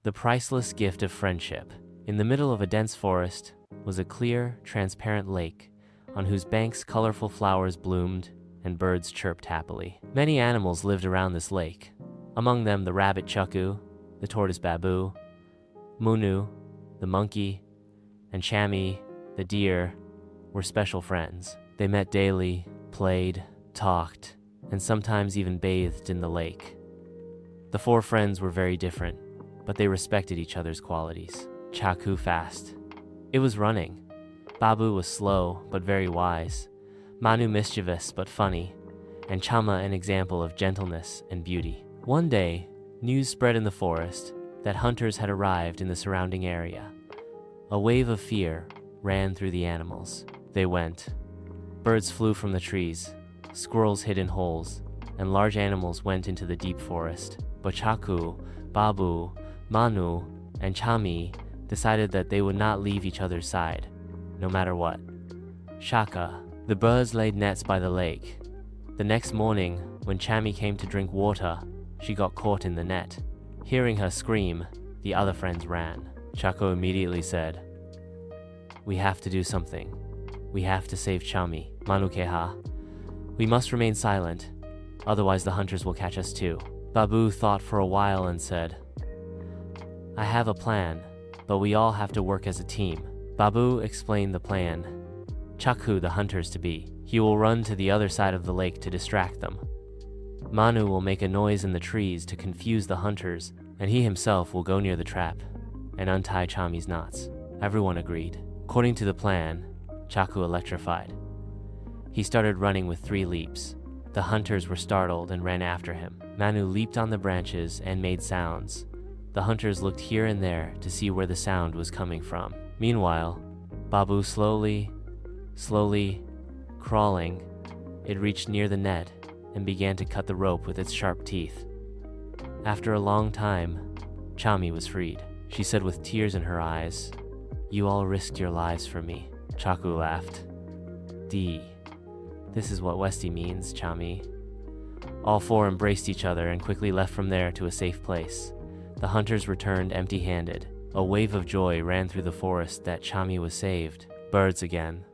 The priceless gift of friendship. In the middle of a dense forest was a clear, transparent lake, on whose banks colorful flowers bloomed and birds chirped happily. Many animals lived around this lake. Among them the rabbit Chaku, the tortoise Babu, Munu, the monkey, and Chami, the deer, were special friends. They met daily, played, talked, and sometimes even bathed in the lake. The four friends were very different, but they respected each other's qualities. Chaku fast. It was running. Babu was slow, but very wise. Manu mischievous, but funny. And Chama an example of gentleness and beauty. One day, news spread in the forest that hunters had arrived in the surrounding area. A wave of fear ran through the animals. They went. Birds flew from the trees, squirrels hid in holes, and large animals went into the deep forest. But Chaku, Babu, Manu, and Chami decided that they would not leave each other's side, no matter what. Shaka. The birds laid nets by the lake. The next morning, when Chami came to drink water, she got caught in the net. Hearing her scream, the other friends ran. Chaku immediately said, "We have to do something. We have to save Chami." Manu keha. "We must remain silent, otherwise the hunters will catch us too." Babu thought for a while and said, "I have a plan, but we all have to work as a team." Babu explained the plan. Chaku the hunters to be. He will run to the other side of the lake to distract them. Manu will make a noise in the trees to confuse the hunters, and he himself will go near the trap and untie Chami's knots. Everyone agreed. According to the plan, Chaku electrified. He started running with 3 leaps. The hunters were startled and ran after him. Manu leaped on the branches and made sounds. The hunters looked here and there to see where the sound was coming from. Meanwhile, Babu slowly, crawling, it reached near the net and began to cut the rope with its sharp teeth. After a long time, Chami was freed. She said with tears in her eyes, "You all risked your lives for me." Chaku laughed. This is what Westy means, Chami." All 4 embraced each other and quickly left from there to a safe place. The hunters returned empty-handed. A wave of joy ran through the forest that Chami was saved. Birds again.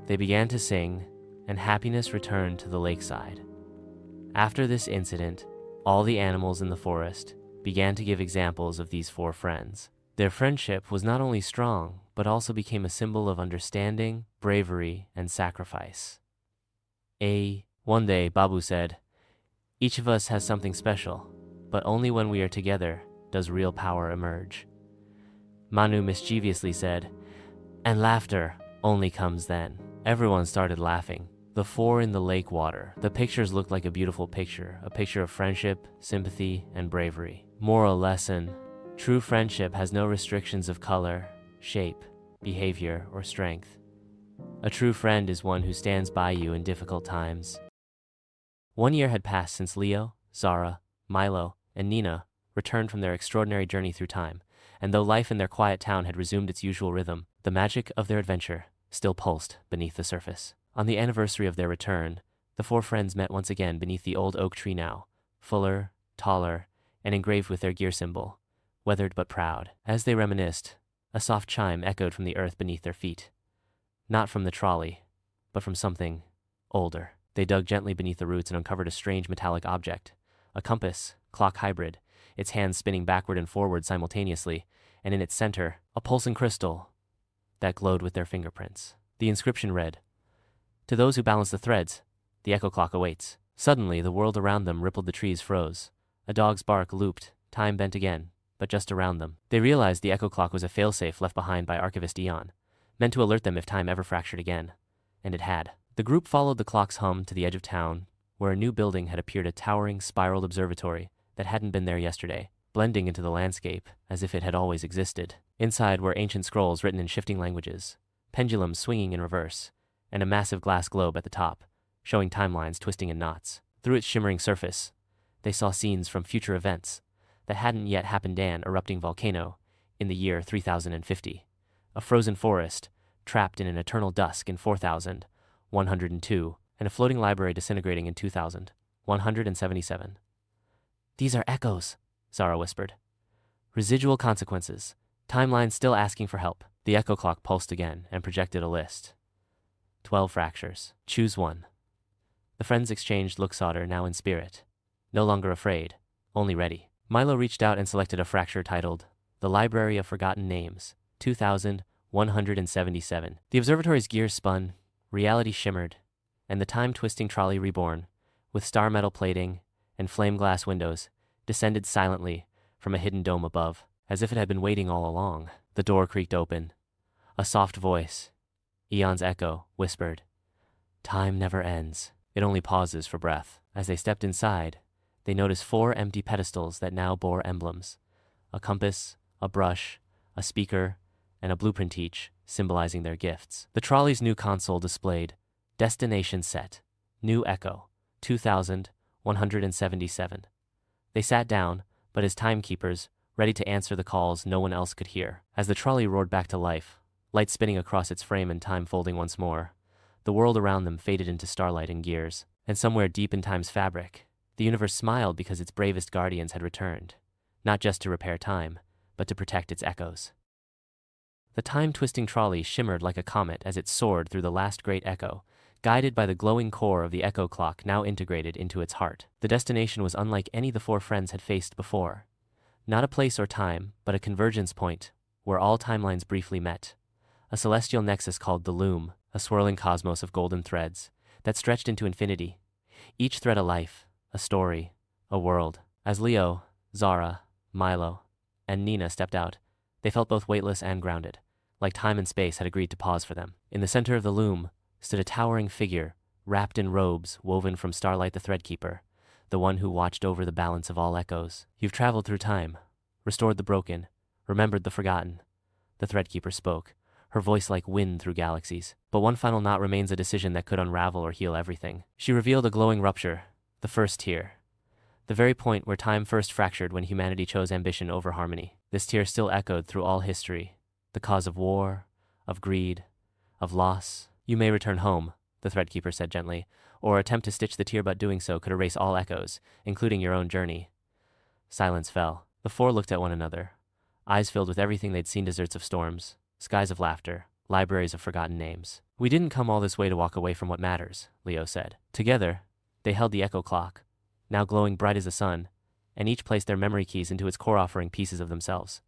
They began to sing, and happiness returned to the lakeside. After this incident, all the animals in the forest began to give examples of these 4 friends. Their friendship was not only strong, but also became a symbol of understanding, bravery, and sacrifice. One day, Babu said, "Each of us has something special, but only when we are together does real power emerge." Manu mischievously said, "And laughter only comes then." Everyone started laughing. The 4 in the lake water. The pictures looked like a beautiful picture, a picture of friendship, sympathy, and bravery. Moral lesson: true friendship has no restrictions of color, shape, behavior, or strength. A true friend is one who stands by you in difficult times. 1 year had passed since Leo, Zara, Milo, and Nina returned from their extraordinary journey through time, and though life in their quiet town had resumed its usual rhythm, the magic of their adventure still pulsed beneath the surface. On the anniversary of their return, the 4 friends met once again beneath the old oak tree now, fuller, taller, and engraved with their gear symbol, weathered but proud. As they reminisced, a soft chime echoed from the earth beneath their feet. Not from the trolley, but from something older. They dug gently beneath the roots and uncovered a strange metallic object, a compass, clock hybrid, its hands spinning backward and forward simultaneously, and in its center, a pulsing crystal that glowed with their fingerprints. The inscription read, "To those who balance the threads, the echo clock awaits." Suddenly, the world around them rippled, the trees froze. A dog's bark looped, time bent again, but just around them. They realized the echo clock was a failsafe left behind by archivist Eon, meant to alert them if time ever fractured again. And it had. The group followed the clock's hum to the edge of town, where a new building had appeared, a towering, spiraled observatory that hadn't been there yesterday, blending into the landscape as if it had always existed. Inside were ancient scrolls written in shifting languages, pendulums swinging in reverse, and a massive glass globe at the top, showing timelines twisting in knots. Through its shimmering surface, they saw scenes from future events that hadn't yet happened: an erupting volcano in the year 3050, a frozen forest trapped in an eternal dusk in 4102, and a floating library disintegrating in 2177. "These are echoes," Zara whispered. Residual consequences. Timeline still asking for help. The echo clock pulsed again and projected a list. 12 fractures. Choose one. The friends exchanged looks at her, now in spirit. No longer afraid, only ready. Milo reached out and selected a fracture titled, The Library of Forgotten Names, 2177. The observatory's gears spun, reality shimmered, and the time-twisting trolley reborn, with star metal plating and flame glass windows, descended silently from a hidden dome above, as if it had been waiting all along. The door creaked open. A soft voice, Eon's echo, whispered, Time never ends. It only pauses for breath. As they stepped inside, they noticed 4 empty pedestals that now bore emblems. A compass, a brush, a speaker, and a blueprint each, symbolizing their gifts. The trolley's new console displayed, Destination set, New Echo, 2177. They sat down, but as timekeepers, ready to answer the calls no one else could hear. As the trolley roared back to life, light spinning across its frame and time folding once more, the world around them faded into starlight and gears. And somewhere deep in time's fabric, the universe smiled because its bravest guardians had returned, not just to repair time, but to protect its echoes. The time-twisting trolley shimmered like a comet as it soared through the last great echo, guided by the glowing core of the echo clock now integrated into its heart. The destination was unlike any the 4 friends had faced before. Not a place or time, but a convergence point, where all timelines briefly met. A celestial nexus called the Loom, a swirling cosmos of golden threads that stretched into infinity, each thread a life, a story, a world. As Leo, Zara, Milo, and Nina stepped out, they felt both weightless and grounded, like time and space had agreed to pause for them. In the center of the loom stood a towering figure, wrapped in robes woven from Starlight the Threadkeeper, the one who watched over the balance of all echoes. You've traveled through time, restored the broken, remembered the forgotten. The Threadkeeper spoke, her voice like wind through galaxies. But one final knot remains, a decision that could unravel or heal everything. She revealed a glowing rupture, the first tear. The very point where time first fractured when humanity chose ambition over harmony. This tear still echoed through all history, the cause of war, of greed, of loss. You may return home, the Threadkeeper said gently, or attempt to stitch the tear, but doing so could erase all echoes, including your own journey. Silence fell. The 4 looked at one another, eyes filled with everything they'd seen: deserts of storms, skies of laughter, libraries of forgotten names. We didn't come all this way to walk away from what matters, Leo said. Together, they held the echo clock, now glowing bright as the sun, and each placed their memory keys into its core, offering pieces of themselves.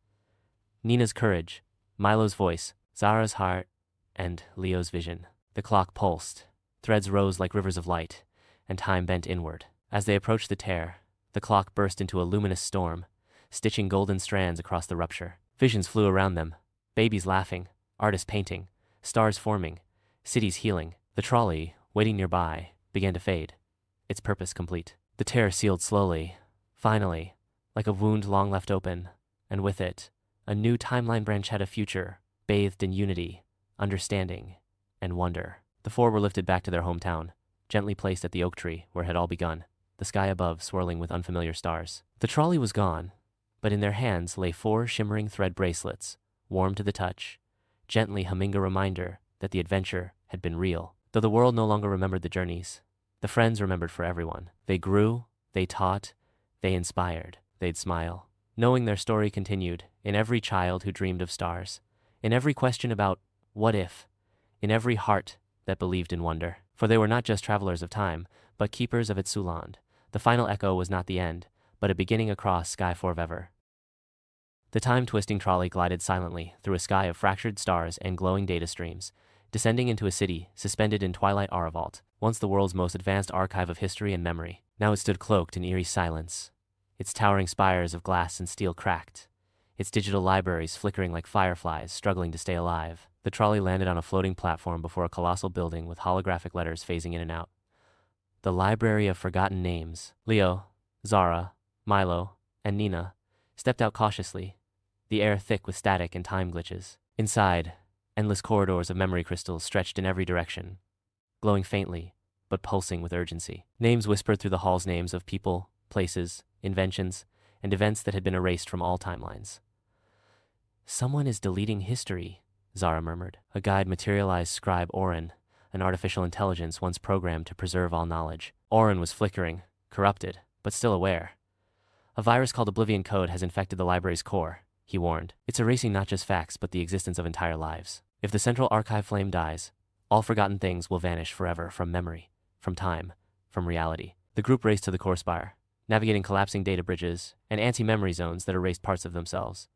Nina's courage, Milo's voice, Zara's heart, and Leo's vision. The clock pulsed, threads rose like rivers of light, and time bent inward. As they approached the tear, the clock burst into a luminous storm, stitching golden strands across the rupture. Visions flew around them, babies laughing, artists painting, stars forming, cities healing. The trolley, waiting nearby, began to fade, its purpose complete. The tear sealed slowly, finally, like a wound long left open, and with it, a new timeline branch had a future, bathed in unity, understanding, and wonder. The 4 were lifted back to their hometown, gently placed at the oak tree where it had all begun, the sky above swirling with unfamiliar stars. The trolley was gone, but in their hands lay 4 shimmering thread bracelets, warm to the touch, gently humming a reminder that the adventure had been real. Though the world no longer remembered the journeys, the friends remembered for everyone. They grew, they taught, they inspired. They'd smile, knowing their story continued in every child who dreamed of stars, in every question about what if, in every heart that believed in wonder. For they were not just travelers of time, but keepers of its Suland. The final echo was not the end, but a beginning across sky forever. The time-twisting trolley glided silently through a sky of fractured stars and glowing data streams, descending into a city suspended in twilight Aravault, once the world's most advanced archive of history and memory. Now it stood cloaked in eerie silence, its towering spires of glass and steel cracked, its digital libraries flickering like fireflies struggling to stay alive. The trolley landed on a floating platform before a colossal building with holographic letters phasing in and out. The Library of Forgotten Names. Leo, Zara, Milo, and Nina stepped out cautiously, the air thick with static and time glitches. Inside, endless corridors of memory crystals stretched in every direction, glowing faintly, but pulsing with urgency. Names whispered through the halls, names of people, places, inventions, and events that had been erased from all timelines. Someone is deleting history, Zara murmured. A guide materialized, scribe Orin, an artificial intelligence once programmed to preserve all knowledge. Orin was flickering, corrupted, but still aware. A virus called Oblivion Code has infected the library's core, he warned. It's erasing not just facts but the existence of entire lives. If the central archive flame dies, all forgotten things will vanish forever from memory, from time, from reality. The group raced to the core spire, navigating collapsing data bridges and anti-memory zones that erased parts of themselves.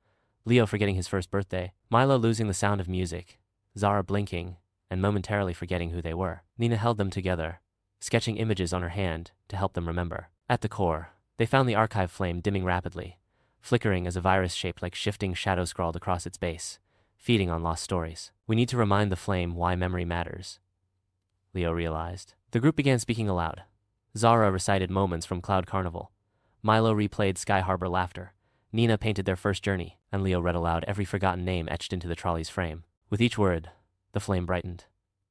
Leo forgetting his first birthday, Milo losing the sound of music, Zara blinking and momentarily forgetting who they were. Nina held them together, sketching images on her hand to help them remember. At the core, they found the archive flame dimming rapidly, flickering as a virus shaped like shifting shadows scrawled across its base, feeding on lost stories. We need to remind the flame why memory matters, Leo realized. The group began speaking aloud. Zara recited moments from Cloud Carnival. Milo replayed Sky Harbor laughter. Nina painted their first journey, and Leo read aloud every forgotten name etched into the trolley's frame. With each word, the flame brightened.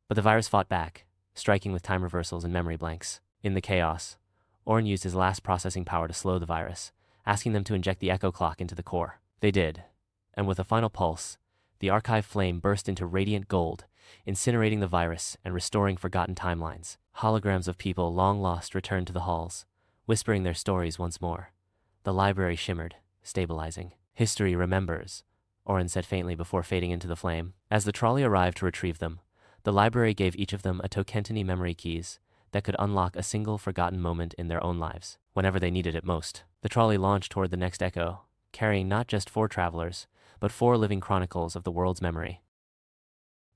But the virus fought back, striking with time reversals and memory blanks. In the chaos, Orn used his last processing power to slow the virus, asking them to inject the echo clock into the core. They did, and with a final pulse, the archive flame burst into radiant gold, incinerating the virus and restoring forgotten timelines. Holograms of people long lost returned to the halls, whispering their stories once more. The library shimmered, stabilizing. History remembers, Oren said faintly before fading into the flame. As the trolley arrived to retrieve them, the library gave each of them a Tokentini memory keys that could unlock a single forgotten moment in their own lives, whenever they needed it most. The trolley launched toward the next echo, carrying not just 4 travelers, but 4 living chronicles of the world's memory.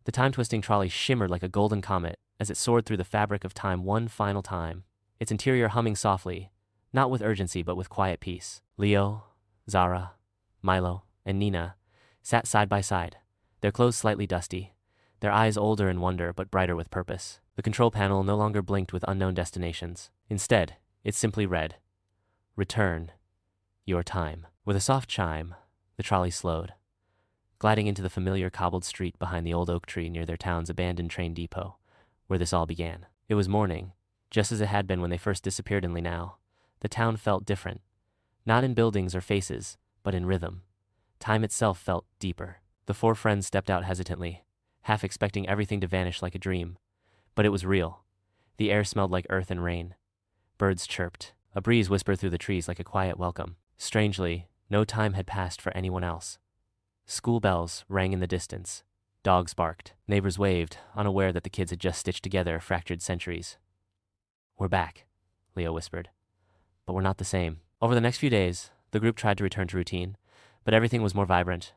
The time-twisting trolley shimmered like a golden comet as it soared through the fabric of time one final time, its interior humming softly, not with urgency but with quiet peace. Leo, Zara, Milo, and Nina sat side by side, their clothes slightly dusty, their eyes older in wonder but brighter with purpose. The control panel no longer blinked with unknown destinations. Instead, it simply read, "Return, your time." With a soft chime, the trolley slowed, gliding into the familiar cobbled street behind the old oak tree near their town's abandoned train depot, where this all began. It was morning, just as it had been when they first disappeared in Linao. The town felt different, not in buildings or faces, but in rhythm. Time itself felt deeper. The 4 friends stepped out hesitantly, half expecting everything to vanish like a dream. But it was real. The air smelled like earth and rain. Birds chirped. A breeze whispered through the trees like a quiet welcome. Strangely, no time had passed for anyone else. School bells rang in the distance. Dogs barked. Neighbors waved, unaware that the kids had just stitched together fractured centuries. "We're back," Leo whispered. "But we're not the same." Over the next few days, the group tried to return to routine, but everything was more vibrant.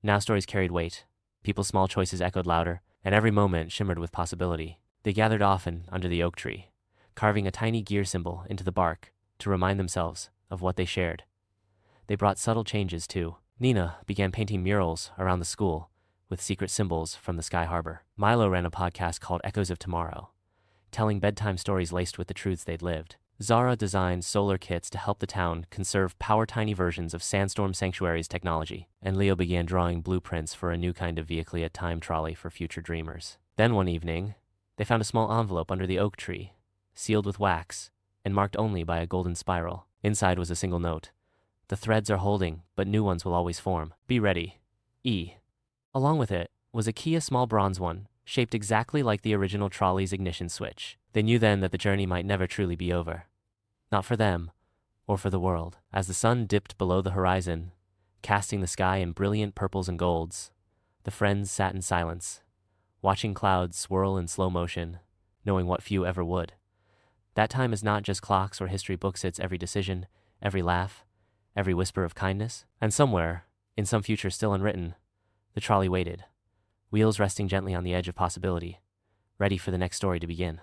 Now stories carried weight. People's small choices echoed louder, and every moment shimmered with possibility. They gathered often under the oak tree, carving a tiny gear symbol into the bark to remind themselves of what they shared. They brought subtle changes too. Nina began painting murals around the school with secret symbols from the Sky Harbor. Milo ran a podcast called Echoes of Tomorrow, telling bedtime stories laced with the truths they'd lived. Zara designed solar kits to help the town conserve power-tiny versions of Sandstorm Sanctuary's technology, and Leo began drawing blueprints for a new kind of vehicle, a time trolley for future dreamers. Then one evening, they found a small envelope under the oak tree, sealed with wax, and marked only by a golden spiral. Inside was a single note. "The threads are holding, but new ones will always form. Be ready. E." Along with it was a key, a small bronze one, shaped exactly like the original trolley's ignition switch. They knew then that the journey might never truly be over. Not for them, or for the world. As the sun dipped below the horizon, casting the sky in brilliant purples and golds, the friends sat in silence, watching clouds swirl in slow motion, knowing what few ever would. That time is not just clocks or history books, it's every decision, every laugh, every whisper of kindness. And somewhere, in some future still unwritten, the trolley waited, wheels resting gently on the edge of possibility, ready for the next story to begin.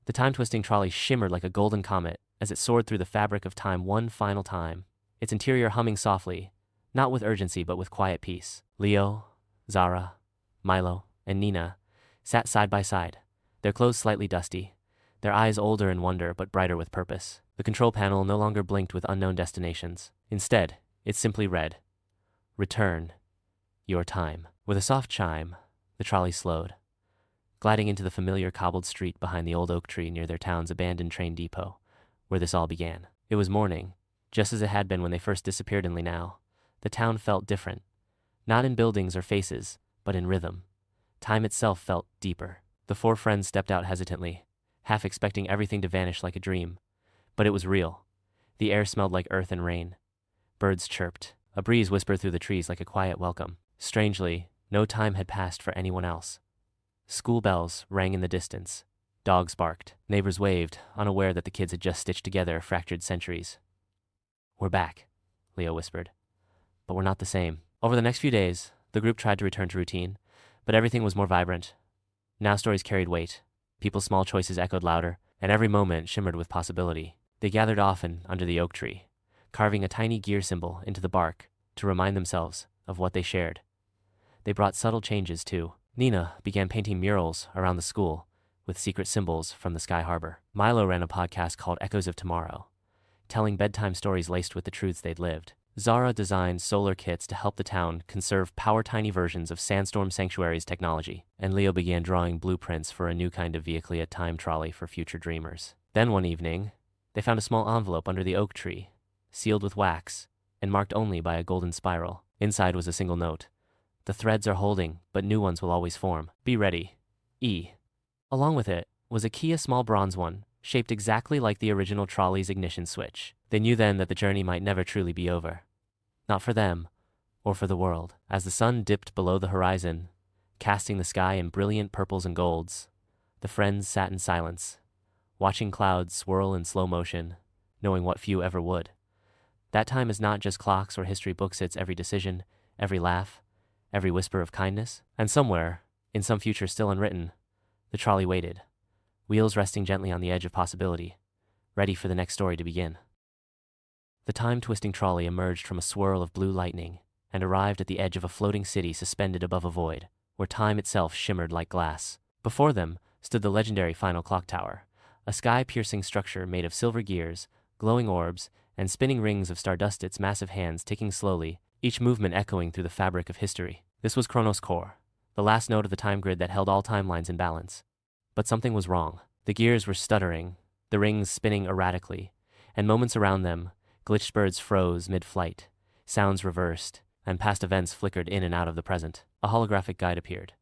The time-twisting trolley shimmered like a golden comet as it soared through the fabric of time one final time, its interior humming softly, not with urgency but with quiet peace. Leo, Zara, Milo, and Nina sat side by side, their clothes slightly dusty, their eyes older in wonder but brighter with purpose. The control panel no longer blinked with unknown destinations. Instead, it simply read, "Return, your time." With a soft chime, the trolley slowed, gliding into the familiar cobbled street behind the old oak tree near their town's abandoned train depot, where this all began. It was morning, just as it had been when they first disappeared in Linao. The town felt different, not in buildings or faces, but in rhythm. Time itself felt deeper. The 4 friends stepped out hesitantly, half expecting everything to vanish like a dream. But it was real. The air smelled like earth and rain. Birds chirped. A breeze whispered through the trees like a quiet welcome. Strangely, no time had passed for anyone else. School bells rang in the distance. Dogs barked. Neighbors waved, unaware that the kids had just stitched together fractured centuries. "We're back," Leo whispered. "But we're not the same." Over the next few days, the group tried to return to routine, but everything was more vibrant. Now stories carried weight. People's small choices echoed louder, and every moment shimmered with possibility. They gathered often under the oak tree, carving a tiny gear symbol into the bark to remind themselves of what they shared. They brought subtle changes too. Nina began painting murals around the school with secret symbols from the Sky Harbor. Milo ran a podcast called Echoes of Tomorrow, telling bedtime stories laced with the truths they'd lived. Zara designed solar kits to help the town conserve power-tiny versions of Sandstorm Sanctuary's technology, and Leo began drawing blueprints for a new kind of vehicle, a time trolley for future dreamers. Then one evening, they found a small envelope under the oak tree, sealed with wax, and marked only by a golden spiral. Inside was a single note. "The threads are holding, but new ones will always form. Be ready. E." Along with it was a key, a small bronze one, shaped exactly like the original trolley's ignition switch. They knew then that the journey might never truly be over. Not for them, or for the world. As the sun dipped below the horizon, casting the sky in brilliant purples and golds, the friends sat in silence, watching clouds swirl in slow motion, knowing what few ever would. That time is not just clocks or history books, it's every decision, every laugh, every whisper of kindness. And somewhere, in some future still unwritten, the trolley waited, wheels resting gently on the edge of possibility, ready for the next story to begin. The time-twisting trolley emerged from a swirl of blue lightning and arrived at the edge of a floating city suspended above a void, where time itself shimmered like glass. Before them stood the legendary final clock tower, a sky-piercing structure made of silver gears, glowing orbs, and spinning rings of stardust, its massive hands ticking slowly, each movement echoing through the fabric of history. This was Chronos Core, the last node of the time grid that held all timelines in balance. But something was wrong. The gears were stuttering, the rings spinning erratically, and moments around them, glitched birds froze mid-flight, sounds reversed, and past events flickered in and out of the present. A holographic guide appeared.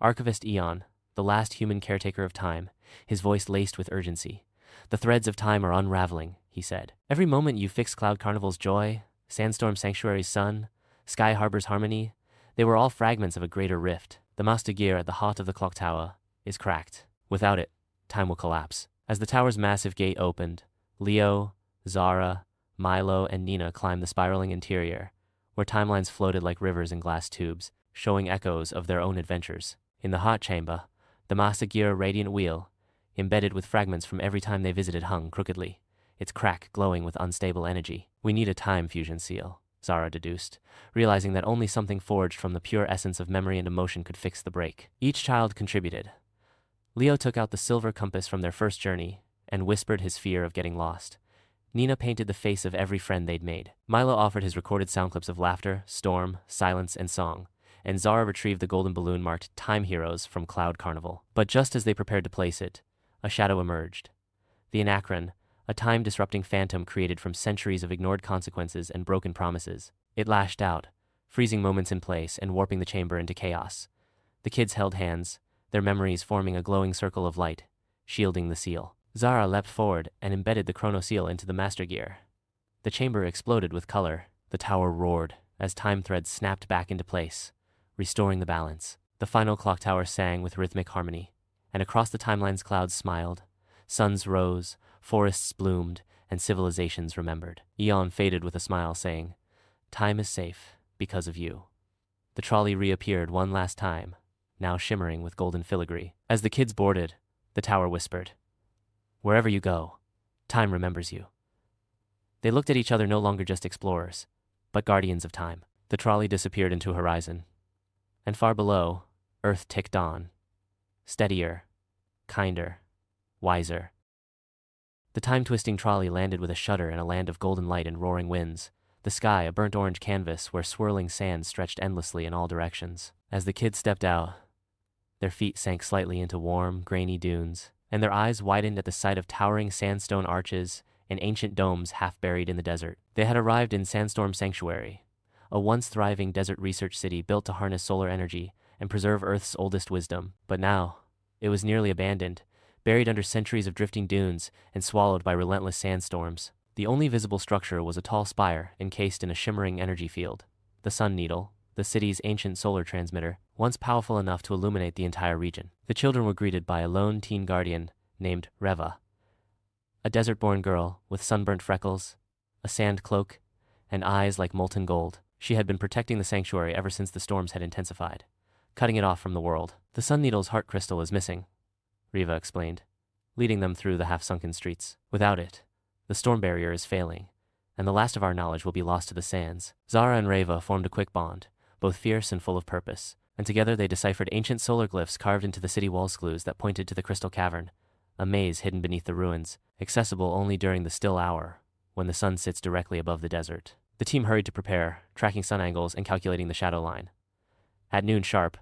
Archivist Eon, the last human caretaker of time, his voice laced with urgency. "The threads of time are unraveling," he said. "Every moment you fixed Cloud Carnival's joy, Sandstorm Sanctuary's sun, Sky Harbor's harmony, they were all fragments of a greater rift. The master gear at the heart of the clock tower is cracked. Without it, time will collapse." As the tower's massive gate opened, Leo, Zara, Milo, and Nina climbed the spiraling interior, where timelines floated like rivers in glass tubes, showing echoes of their own adventures. In the heart chamber, the master gear radiant wheel, embedded with fragments from every time they visited, hung crookedly, its crack glowing with unstable energy. "We need a time fusion seal," Zara deduced, realizing that only something forged from the pure essence of memory and emotion could fix the break. Each child contributed. Leo took out the silver compass from their first journey and whispered his fear of getting lost. Nina painted the face of every friend they'd made. Milo offered his recorded sound clips of laughter, storm, silence, and song, and Zara retrieved the golden balloon marked Time Heroes from Cloud Carnival. But just as they prepared to place it, a shadow emerged. The Anachron, a time-disrupting phantom created from centuries of ignored consequences and broken promises. It lashed out, freezing moments in place and warping the chamber into chaos. The kids held hands, their memories forming a glowing circle of light, shielding the seal. Zara leapt forward and embedded the chrono seal into the master gear. The chamber exploded with color. The tower roared as time threads snapped back into place, restoring the balance. The final clock tower sang with rhythmic harmony, and across the timeline's clouds smiled. Suns rose, forests bloomed, and civilizations remembered. Eon faded with a smile, saying, "Time is safe because of you." The trolley reappeared one last time, now shimmering with golden filigree. As the kids boarded, the tower whispered, "Wherever you go, time remembers you." They looked at each other, no longer just explorers, but guardians of time. The trolley disappeared into horizon, and far below, Earth ticked on, steadier, kinder, wiser. The time-twisting trolley landed with a shudder in a land of golden light and roaring winds, the sky a burnt orange canvas where swirling sand stretched endlessly in all directions. As the kids stepped out, their feet sank slightly into warm, grainy dunes, and their eyes widened at the sight of towering sandstone arches and ancient domes half buried in the desert. They had arrived in Sandstorm Sanctuary, a once thriving desert research city built to harness solar energy and preserve Earth's oldest wisdom. But now, it was nearly abandoned, buried under centuries of drifting dunes and swallowed by relentless sandstorms. The only visible structure was a tall spire encased in a shimmering energy field. The Sun Needle, the city's ancient solar transmitter, once powerful enough to illuminate the entire region. The children were greeted by a lone teen guardian named Reva, a desert-born girl with sunburnt freckles, a sand cloak, and eyes like molten gold. She had been protecting the sanctuary ever since the storms had intensified, cutting it off from the world. The Sun Needle's heart crystal is missing, Reva explained, leading them through the half-sunken streets. Without it, the storm barrier is failing, and the last of our knowledge will be lost to the sands. Zara and Reva formed a quick bond, both fierce and full of purpose, and together they deciphered ancient solar glyphs carved into the city walls clues that pointed to the Crystal Cavern, a maze hidden beneath the ruins, accessible only during the still hour, when the sun sits directly above the desert. The team hurried to prepare, tracking sun angles and calculating the shadow line. At noon sharp,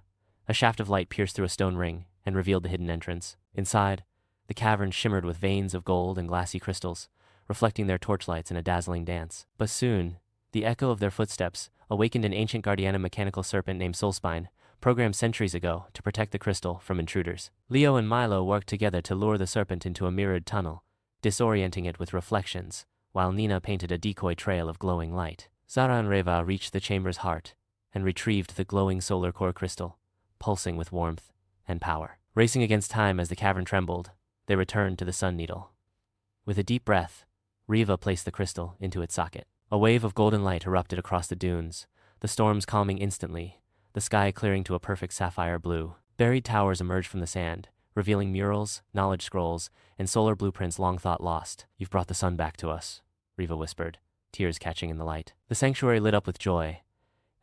a shaft of light pierced through a stone ring and revealed the hidden entrance. Inside, the cavern shimmered with veins of gold and glassy crystals, reflecting their torchlights in a dazzling dance. But soon, the echo of their footsteps awakened an ancient guardian mechanical serpent named Soulspine, programmed centuries ago to protect the crystal from intruders. Leo and Milo worked together to lure the serpent into a mirrored tunnel, disorienting it with reflections, while Nina painted a decoy trail of glowing light. Zara and Reva reached the chamber's heart and retrieved the glowing solar core crystal, pulsing with warmth and power. Racing against time as the cavern trembled, they returned to the Sun Needle. With a deep breath, Reva placed the crystal into its socket. A wave of golden light erupted across the dunes, the storms calming instantly, the sky clearing to a perfect sapphire blue. Buried towers emerged from the sand, revealing murals, knowledge scrolls, and solar blueprints long thought lost. "You've brought the sun back to us," Reva whispered, tears catching in the light. The sanctuary lit up with joy,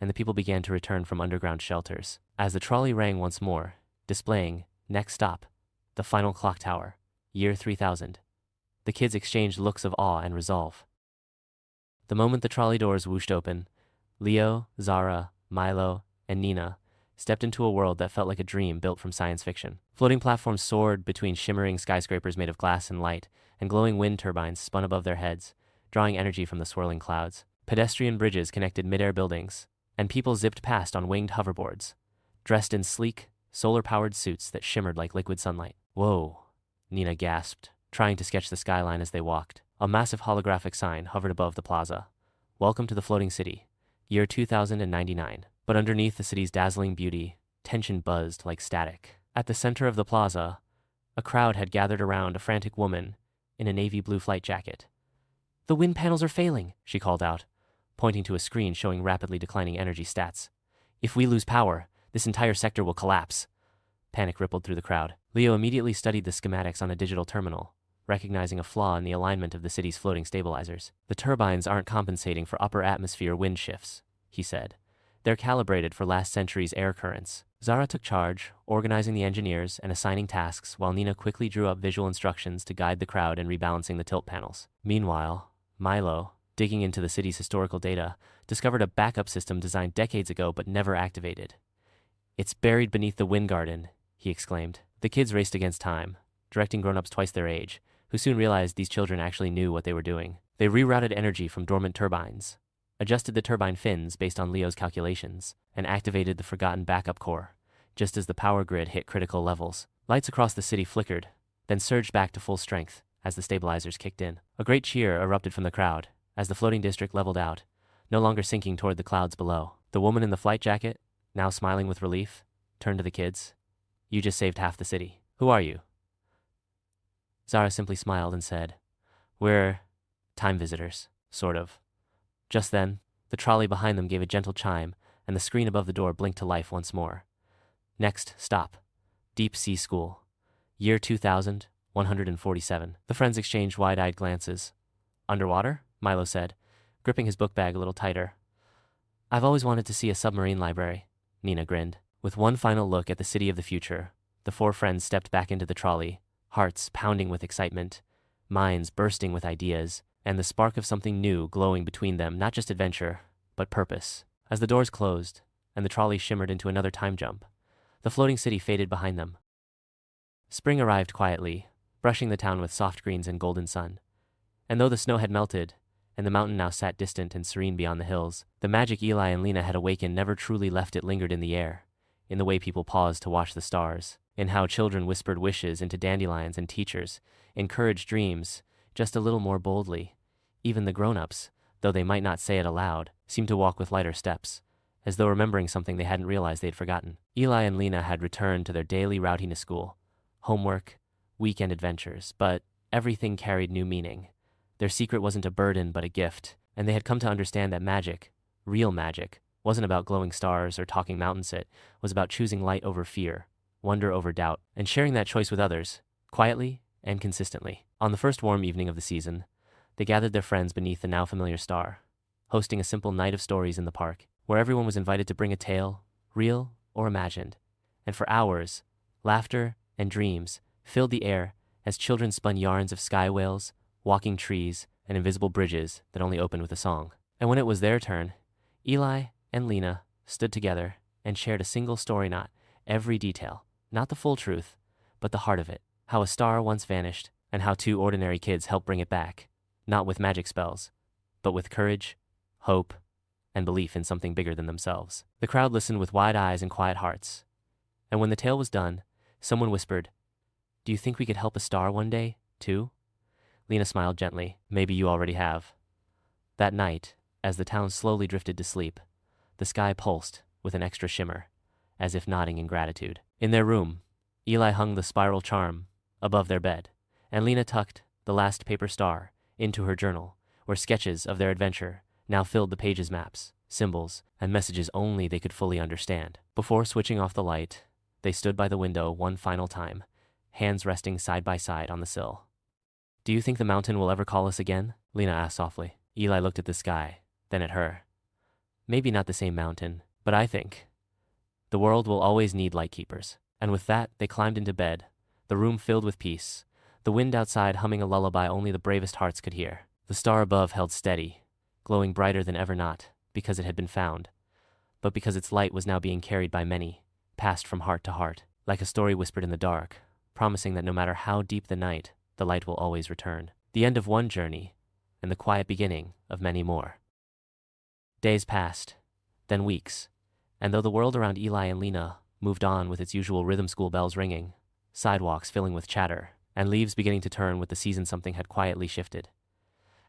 and the people began to return from underground shelters. As the trolley rang once more, displaying, "Next stop, the final clock tower, year 3000. The kids exchanged looks of awe and resolve. The moment the trolley doors whooshed open, Leo, Zara, Milo, and Nina stepped into a world that felt like a dream built from science fiction. Floating platforms soared between shimmering skyscrapers made of glass and light, and glowing wind turbines spun above their heads, drawing energy from the swirling clouds. Pedestrian bridges connected mid-air buildings, and people zipped past on winged hoverboards, dressed in sleek, solar-powered suits that shimmered like liquid sunlight. "Whoa," Nina gasped, trying to sketch the skyline as they walked. A massive holographic sign hovered above the plaza. "Welcome to the floating city, year 2099. But underneath the city's dazzling beauty, tension buzzed like static. At the center of the plaza, a crowd had gathered around a frantic woman in a navy blue flight jacket. "The wind panels are failing," she called out, pointing to a screen showing rapidly declining energy stats. "If we lose power, this entire sector will collapse." Panic rippled through the crowd. Leo immediately studied the schematics on a digital terminal, recognizing a flaw in the alignment of the city's floating stabilizers. "The turbines aren't compensating for upper atmosphere wind shifts," he said. "They're calibrated for last century's air currents." Zara took charge, organizing the engineers and assigning tasks, while Nina quickly drew up visual instructions to guide the crowd in rebalancing the tilt panels. Meanwhile, Milo, digging into the city's historical data, discovered a backup system designed decades ago but never activated. "It's buried beneath the wind garden," he exclaimed. The kids raced against time, directing grown-ups twice their age, who soon realized these children actually knew what they were doing. They rerouted energy from dormant turbines, adjusted the turbine fins based on Leo's calculations, and activated the forgotten backup core, just as the power grid hit critical levels. Lights across the city flickered, then surged back to full strength as the stabilizers kicked in. A great cheer erupted from the crowd as the floating district leveled out, no longer sinking toward the clouds below. The woman in the flight jacket, now smiling with relief, turned to the kids. "You just saved half the city. Who are you?" Zara simply smiled and said, "We're time visitors, sort of." Just then, the trolley behind them gave a gentle chime, and the screen above the door blinked to life once more. "Next stop, Deep Sea School, year 2147. The friends exchanged wide-eyed glances. "Underwater?" Milo said, gripping his book bag a little tighter. "I've always wanted to see a submarine library," Nina grinned. With one final look at the city of the future, the four friends stepped back into the trolley, hearts pounding with excitement, minds bursting with ideas, and the spark of something new glowing between them, not just adventure, but purpose. As the doors closed, and the trolley shimmered into another time jump, the floating city faded behind them. Spring arrived quietly, brushing the town with soft greens and golden sun. And though the snow had melted, and the mountain now sat distant and serene beyond the hills, the magic Eli and Lena had awakened never truly left. It lingered in the air, in the way people paused to watch the stars, in how children whispered wishes into dandelions and teachers, encouraged dreams, just a little more boldly, Even the grown-ups, though they might not say it aloud, seemed to walk with lighter steps, as though remembering something they hadn't realized they'd forgotten. Eli and Lena had returned to their daily routine of school, homework, weekend adventures, but everything carried new meaning. Their secret wasn't a burden but a gift, and they had come to understand that magic, real magic, wasn't about glowing stars or talking mountains. It was about choosing light over fear, wonder over doubt, and sharing that choice with others, quietly and consistently. On the first warm evening of the season, they gathered their friends beneath the now familiar star, hosting a simple night of stories in the park, where everyone was invited to bring a tale, real or imagined. And for hours, laughter and dreams filled the air as children spun yarns of sky whales, walking trees, and invisible bridges that only opened with a song. And when it was their turn, Eli and Lena stood together and shared a single story, not every detail, not the full truth, but the heart of it. How a star once vanished, and how two ordinary kids helped bring it back, not with magic spells, but with courage, hope, and belief in something bigger than themselves. The crowd listened with wide eyes and quiet hearts. And when the tale was done, someone whispered, "Do you think we could help a star one day, too?" Lena smiled gently. "Maybe you already have." That night, as the town slowly drifted to sleep, the sky pulsed with an extra shimmer, as if nodding in gratitude. In their room, Eli hung the spiral charm above their bed, and Lena tucked the last paper star into her journal, where sketches of their adventure now filled the pages, maps, symbols, and messages only they could fully understand. Before switching off the light, they stood by the window one final time, hands resting side by side on the sill. "Do you think the mountain will ever call us again?" Lena asked softly. Eli looked at the sky, then at her. "Maybe not the same mountain, but I think the world will always need lightkeepers." And with that, they climbed into bed, the room filled with peace, the wind outside humming a lullaby only the bravest hearts could hear. The star above held steady, glowing brighter than ever, not because it had been found, but because its light was now being carried by many, passed from heart to heart, like a story whispered in the dark, promising that no matter how deep the night, the light will always return. The end of one journey, and the quiet beginning of many more. Days passed, then weeks, and though the world around Eli and Lena moved on with its usual rhythm, school bells ringing, sidewalks filling with chatter, and leaves beginning to turn with the season, something had quietly shifted,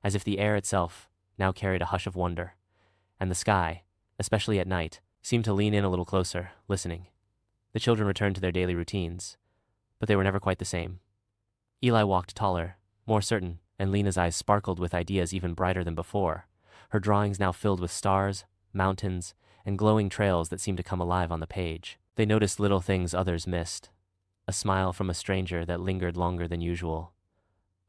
as if the air itself now carried a hush of wonder, and the sky, especially at night, seemed to lean in a little closer, listening. The children returned to their daily routines, but they were never quite the same. Eli walked taller, more certain, and Lena's eyes sparkled with ideas even brighter than before, her drawings now filled with stars, mountains, and glowing trails that seemed to come alive on the page. They noticed little things others missed. A smile from a stranger that lingered longer than usual.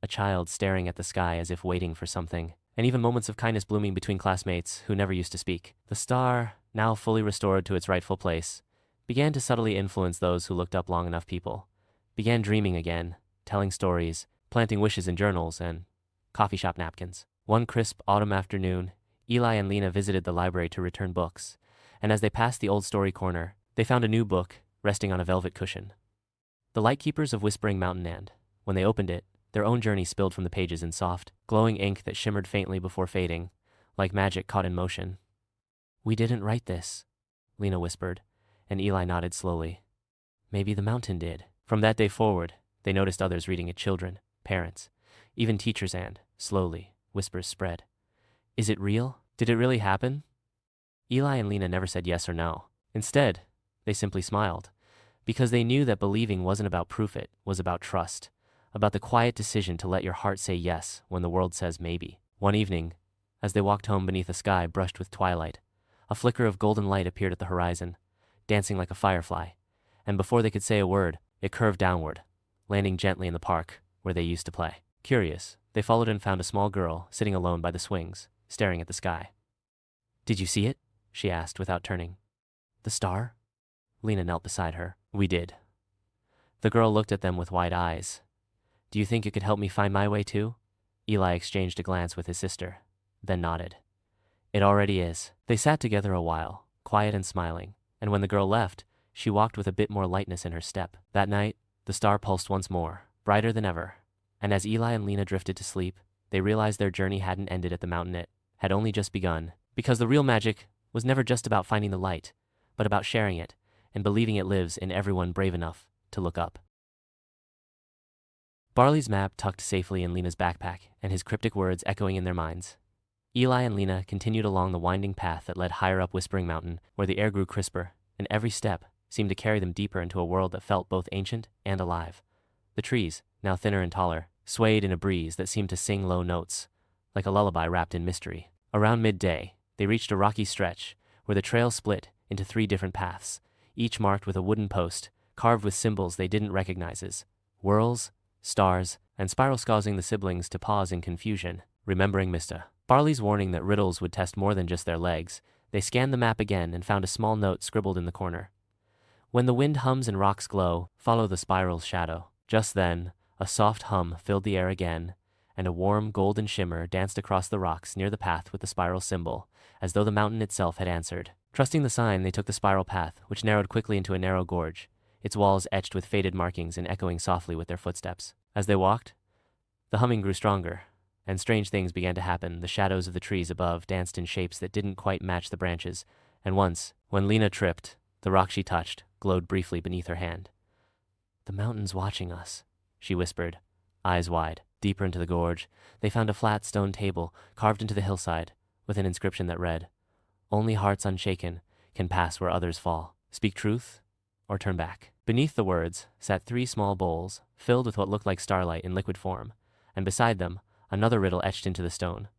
A child staring at the sky as if waiting for something. And even moments of kindness blooming between classmates who never used to speak. The star, now fully restored to its rightful place, began to subtly influence those who looked up long enough. People began dreaming again, telling stories, planting wishes in journals and coffee shop napkins. One crisp autumn afternoon, Eli and Lena visited the library to return books, and as they passed the old story corner, they found a new book resting on a velvet cushion. The Lightkeepers of Whispering Mountain, and when they opened it, their own journey spilled from the pages in soft, glowing ink that shimmered faintly before fading, like magic caught in motion. "We didn't write this," Lena whispered, and Eli nodded slowly. "Maybe the mountain did." From that day forward, they noticed others reading it, children, parents, even teachers, and, slowly, whispers spread. "Is it real? Did it really happen?" Eli and Lena never said yes or no. Instead, they simply smiled, because they knew that believing wasn't about proof, it was about trust, about the quiet decision to let your heart say yes when the world says maybe. One evening, as they walked home beneath a sky brushed with twilight, a flicker of golden light appeared at the horizon, dancing like a firefly, and before they could say a word, it curved downward, landing gently in the park where they used to play. Curious, they followed and found a small girl sitting alone by the swings, staring at the sky. "Did you see it?" she asked without turning. "The star?" Lena knelt beside her. "We did." The girl looked at them with wide eyes. "Do you think it could help me find my way too?" Eli exchanged a glance with his sister, then nodded. "It already is." They sat together a while, quiet and smiling, and when the girl left, she walked with a bit more lightness in her step. That night, the star pulsed once more, brighter than ever, and as Eli and Lena drifted to sleep, they realized their journey hadn't ended at the mountain, it had only just begun, because the real magic was never just about finding the light, but about sharing it and believing it lives in everyone brave enough to look up. Barley's map tucked safely in Lena's backpack, and his cryptic words echoing in their minds. Eli and Lena continued along the winding path that led higher up Whispering Mountain, where the air grew crisper, and every step seemed to carry them deeper into a world that felt both ancient and alive. The trees, now thinner and taller, swayed in a breeze that seemed to sing low notes, like a lullaby wrapped in mystery. Around midday, they reached a rocky stretch where the trail split into 3 different paths, each marked with a wooden post, carved with symbols they didn't recognize as whorls, stars, and spirals, causing the siblings to pause in confusion, remembering Mr. Barley's warning that riddles would test more than just their legs. They scanned the map again and found a small note scribbled in the corner. When the wind hums and rocks glow, follow the spiral's shadow. Just then, a soft hum filled the air again, and a warm golden shimmer danced across the rocks near the path with the spiral symbol, as though the mountain itself had answered. Trusting the sign, they took the spiral path, which narrowed quickly into a narrow gorge, its walls etched with faded markings and echoing softly with their footsteps. As they walked, the humming grew stronger, and strange things began to happen. The shadows of the trees above danced in shapes that didn't quite match the branches, and once, when Lena tripped, the rock she touched glowed briefly beneath her hand. "The mountain's watching us," she whispered, eyes wide. Deeper into the gorge, they found a flat stone table carved into the hillside with an inscription that read, "Only hearts unshaken can pass where others fall. Speak truth or turn back." Beneath the words sat 3 small bowls filled with what looked like starlight in liquid form, and beside them, another riddle etched into the stone.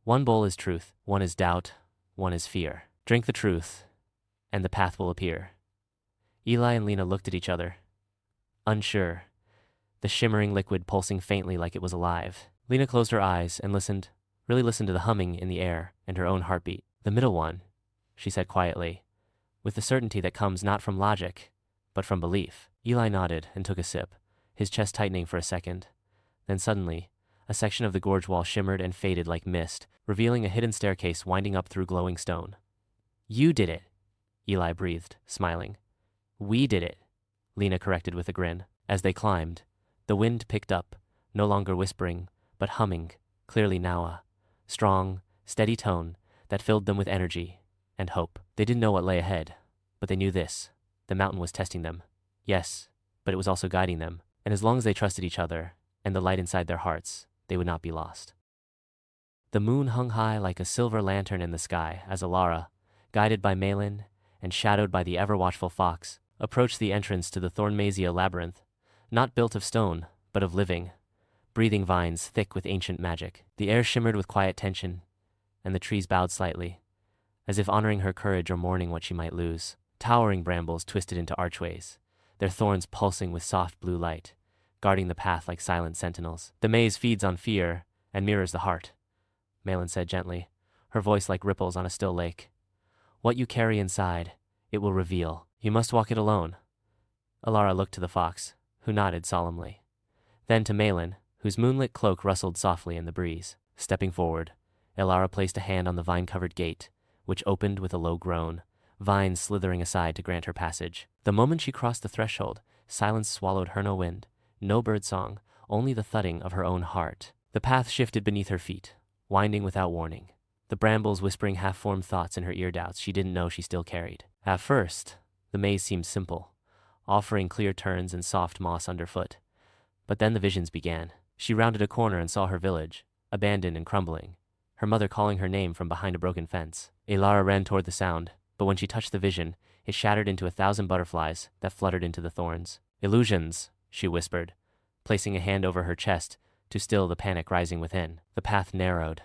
One bowl is truth, one is doubt, one is fear. Drink the truth, and the path will appear. Eli and Lena looked at each other, unsure, the shimmering liquid pulsing faintly like it was alive. Lena closed her eyes and listened, really listened to the humming in the air and her own heartbeat. "The middle one," she said quietly, with the certainty that comes not from logic, but from belief. Eli nodded and took a sip, his chest tightening for a second. Then suddenly, a section of the gorge wall shimmered and faded like mist, revealing a hidden staircase winding up through glowing stone. "You did it," Eli breathed, smiling. "We did it," Lena corrected with a grin. As they climbed, the wind picked up, no longer whispering, but humming, clearly now, a strong, steady tone that filled them with energy and hope. They didn't know what lay ahead, but they knew this. The mountain was testing them. Yes, but it was also guiding them, and as long as they trusted each other and the light inside their hearts, they would not be lost. The moon hung high like a silver lantern in the sky as Alara, guided by Malin and shadowed by the ever-watchful fox, approached the entrance to the Thornmazia labyrinth, not built of stone, but of living, breathing vines thick with ancient magic. The air shimmered with quiet tension, and the trees bowed slightly, as if honoring her courage or mourning what she might lose. Towering brambles twisted into archways, their thorns pulsing with soft blue light, guarding the path like silent sentinels. "The maze feeds on fear and mirrors the heart," Malin said gently, her voice like ripples on a still lake. "What you carry inside, it will reveal. You must walk it alone." Alara looked to the fox, who nodded solemnly. Then to Malin, whose moonlit cloak rustled softly in the breeze. Stepping forward, Alara placed a hand on the vine-covered gate, which opened with a low groan, vines slithering aside to grant her passage. The moment she crossed the threshold, silence swallowed her. No wind, no bird song, only the thudding of her own heart. The path shifted beneath her feet, winding without warning, the brambles whispering half-formed thoughts in her ear, doubts she didn't know she still carried. At first, the maze seemed simple, offering clear turns and soft moss underfoot. But then the visions began. She rounded a corner and saw her village, abandoned and crumbling, her mother calling her name from behind a broken fence. Alara ran toward the sound, but when she touched the vision, it shattered into 1,000 butterflies that fluttered into the thorns. "Illusions," she whispered, placing a hand over her chest to still the panic rising within. The path narrowed,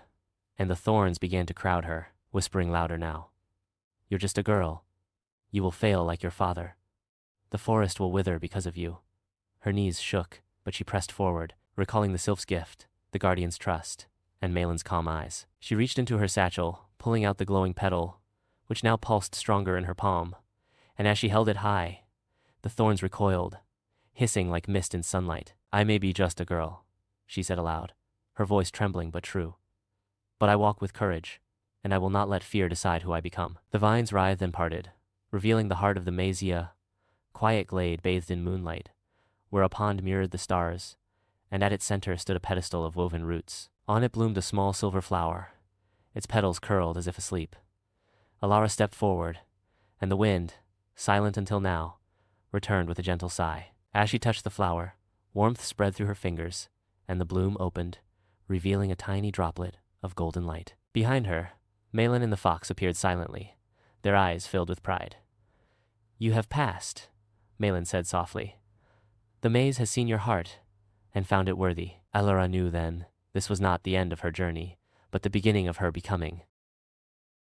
and the thorns began to crowd her, whispering louder now. "You're just a girl. You will fail like your father. The forest will wither because of you." Her knees shook, but she pressed forward, recalling the sylph's gift, the guardian's trust, and Malin's calm eyes. She reached into her satchel, pulling out the glowing petal, which now pulsed stronger in her palm, and as she held it high, the thorns recoiled, hissing like mist in sunlight. "I may be just a girl," she said aloud, her voice trembling but true. "But I walk with courage, and I will not let fear decide who I become." The vines writhed and parted, revealing the heart of the Mazia, quiet glade bathed in moonlight, where a pond mirrored the stars, and at its center stood a pedestal of woven roots. On it bloomed a small silver flower, its petals curled as if asleep. Alara stepped forward, and the wind, silent until now, returned with a gentle sigh. As she touched the flower, Warmth spread through her fingers, and the bloom opened, revealing a tiny droplet of golden light. Behind her, Malin and the fox appeared silently, their eyes filled with pride. "You have passed," Malin said softly. "The maze has seen your heart, and found it worthy." Alara knew then this was not the end of her journey, but the beginning of her becoming.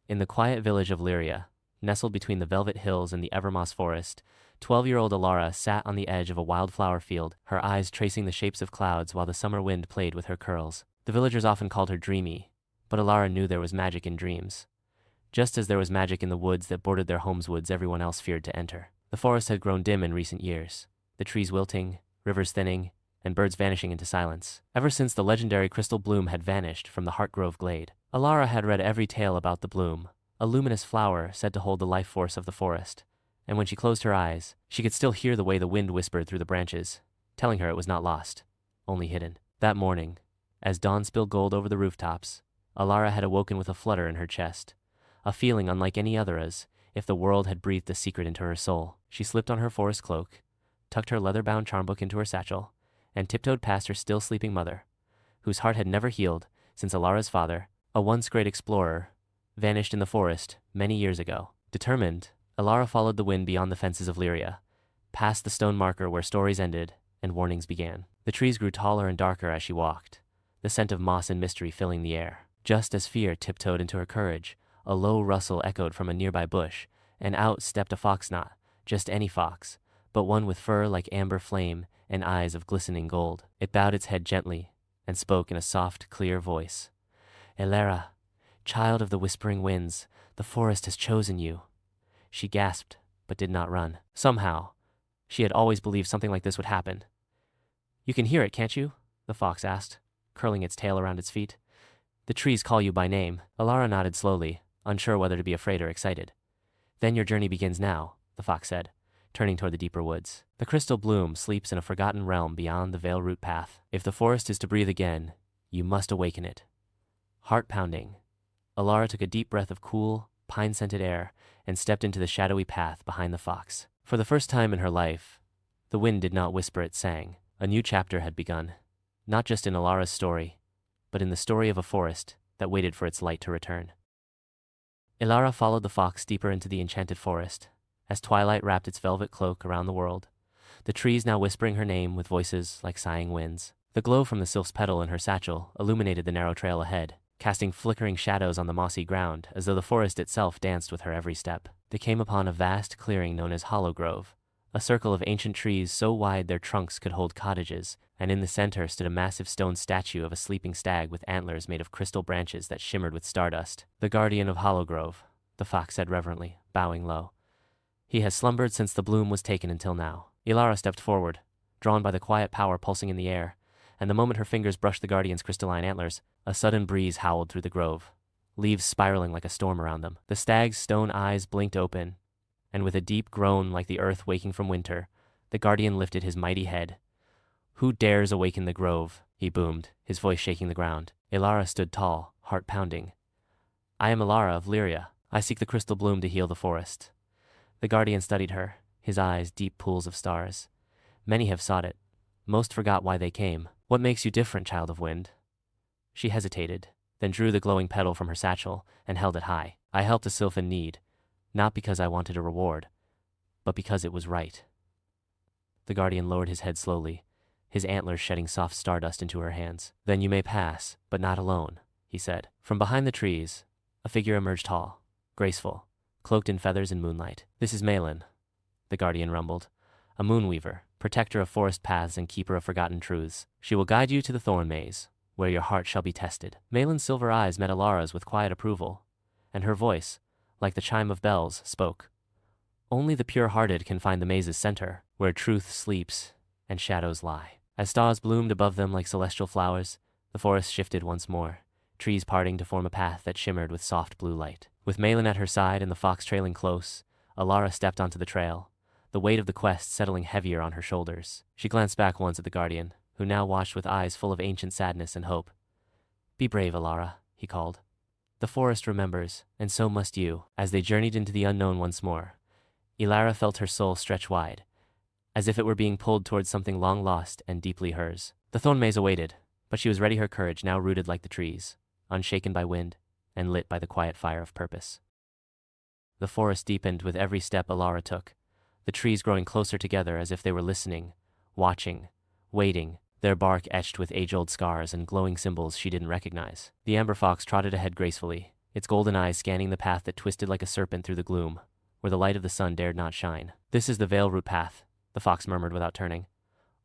In the quiet village of Lyria, nestled between the velvet hills and the evermoss forest, 12-year-old Alara sat on the edge of a wildflower field, her eyes tracing the shapes of clouds while the summer wind played with her curls. The villagers often called her dreamy, but Alara knew there was magic in dreams. Just as there was magic in the woods that bordered their homes, woods everyone else feared to enter. The forest had grown dim in recent years, the trees wilting, rivers thinning, and birds vanishing into silence. Ever since the legendary crystal bloom had vanished from the Heartgrove glade, Alara had read every tale about the bloom, a luminous flower said to hold the life force of the forest. And when she closed her eyes, she could still hear the way the wind whispered through the branches, telling her it was not lost, only hidden. That morning, as dawn spilled gold over the rooftops, Alara had awoken with a flutter in her chest, a feeling unlike any other, as if the world had breathed a secret into her soul. She slipped on her forest cloak, tucked her leather-bound charm book into her satchel, and tiptoed past her still sleeping mother, whose heart had never healed since Alara's father, a once great explorer, vanished in the forest many years ago. Determined, Alara followed the wind beyond the fences of Lyria, past the stone marker where stories ended and warnings began. The trees grew taller and darker as she walked, the scent of moss and mystery filling the air. Just as fear tiptoed into her courage, a low rustle echoed from a nearby bush, and out stepped a fox, not just any fox, but one with fur like amber flame and eyes of glistening gold. It bowed its head gently and spoke in a soft, clear voice. "Alara, child of the whispering winds, the forest has chosen you." She gasped, but did not run. Somehow, she had always believed something like this would happen. "You can hear it, can't you?" the fox asked, curling its tail around its feet. "The trees call you by name." Alara nodded slowly, unsure whether to be afraid or excited. "Then your journey begins now," the fox said, turning toward the deeper woods. "The crystal bloom sleeps in a forgotten realm beyond the veil root path. If the forest is to breathe again, you must awaken it." Heart pounding, Alara took a deep breath of cool, pine-scented air and stepped into the shadowy path behind the fox. For the first time in her life, the wind did not whisper, it sang. A new chapter had begun, not just in Alara's story, but in the story of a forest that waited for its light to return. Alara followed the fox deeper into the enchanted forest, as twilight wrapped its velvet cloak around the world, the trees now whispering her name with voices like sighing winds. The glow from the sylph's petal in her satchel illuminated the narrow trail ahead, casting flickering shadows on the mossy ground as though the forest itself danced with her every step. They came upon a vast clearing known as Hollow Grove, a circle of ancient trees so wide their trunks could hold cottages, and in the center stood a massive stone statue of a sleeping stag with antlers made of crystal branches that shimmered with stardust. "The guardian of Hollow Grove," the fox said reverently, bowing low. "He has slumbered since the bloom was taken until now." Alara stepped forward, drawn by the quiet power pulsing in the air, and the moment her fingers brushed the guardian's crystalline antlers, a sudden breeze howled through the grove, leaves spiraling like a storm around them. The stag's stone eyes blinked open, and with a deep groan like the earth waking from winter, the guardian lifted his mighty head. "Who dares awaken the grove?" he boomed, his voice shaking the ground. Alara stood tall, heart pounding. "I am Alara of Lyria. I seek the crystal bloom to heal the forest." The guardian studied her, his eyes deep pools of stars. "Many have sought it. Most forgot why they came. What makes you different, child of wind?" She hesitated, then drew the glowing petal from her satchel and held it high. "I helped a sylph in need, not because I wanted a reward, but because it was right." The guardian lowered his head slowly, his antlers shedding soft stardust into her hands. "Then you may pass, but not alone," he said. From behind the trees, a figure emerged, tall, graceful, cloaked in feathers and moonlight. "This is Malin," the guardian rumbled, "a moonweaver, protector of forest paths and keeper of forgotten truths. She will guide you to the thorn maze, where your heart shall be tested." Malin's silver eyes met Alara's with quiet approval, and her voice, like the chime of bells, spoke. "Only the pure-hearted can find the maze's center, where truth sleeps and shadows lie." As stars bloomed above them like celestial flowers, the forest shifted once more, trees parting to form a path that shimmered with soft blue light. With Malin at her side and the fox trailing close, Alara stepped onto the trail, the weight of the quest settling heavier on her shoulders. She glanced back once at the guardian, who now watched with eyes full of ancient sadness and hope. "Be brave, Alara," he called. "The forest remembers, and so must you." As they journeyed into the unknown once more, Alara felt her soul stretch wide, as if it were being pulled towards something long lost and deeply hers. The thorn maze awaited, but she was ready, her courage now rooted like the trees, unshaken by wind and lit by the quiet fire of purpose. The forest deepened with every step Alara took, the trees growing closer together as if they were listening, watching, waiting, their bark etched with age-old scars and glowing symbols she didn't recognize. The amber fox trotted ahead gracefully, its golden eyes scanning the path that twisted like a serpent through the gloom, where the light of the sun dared not shine. "This is the veil root path," the fox murmured without turning.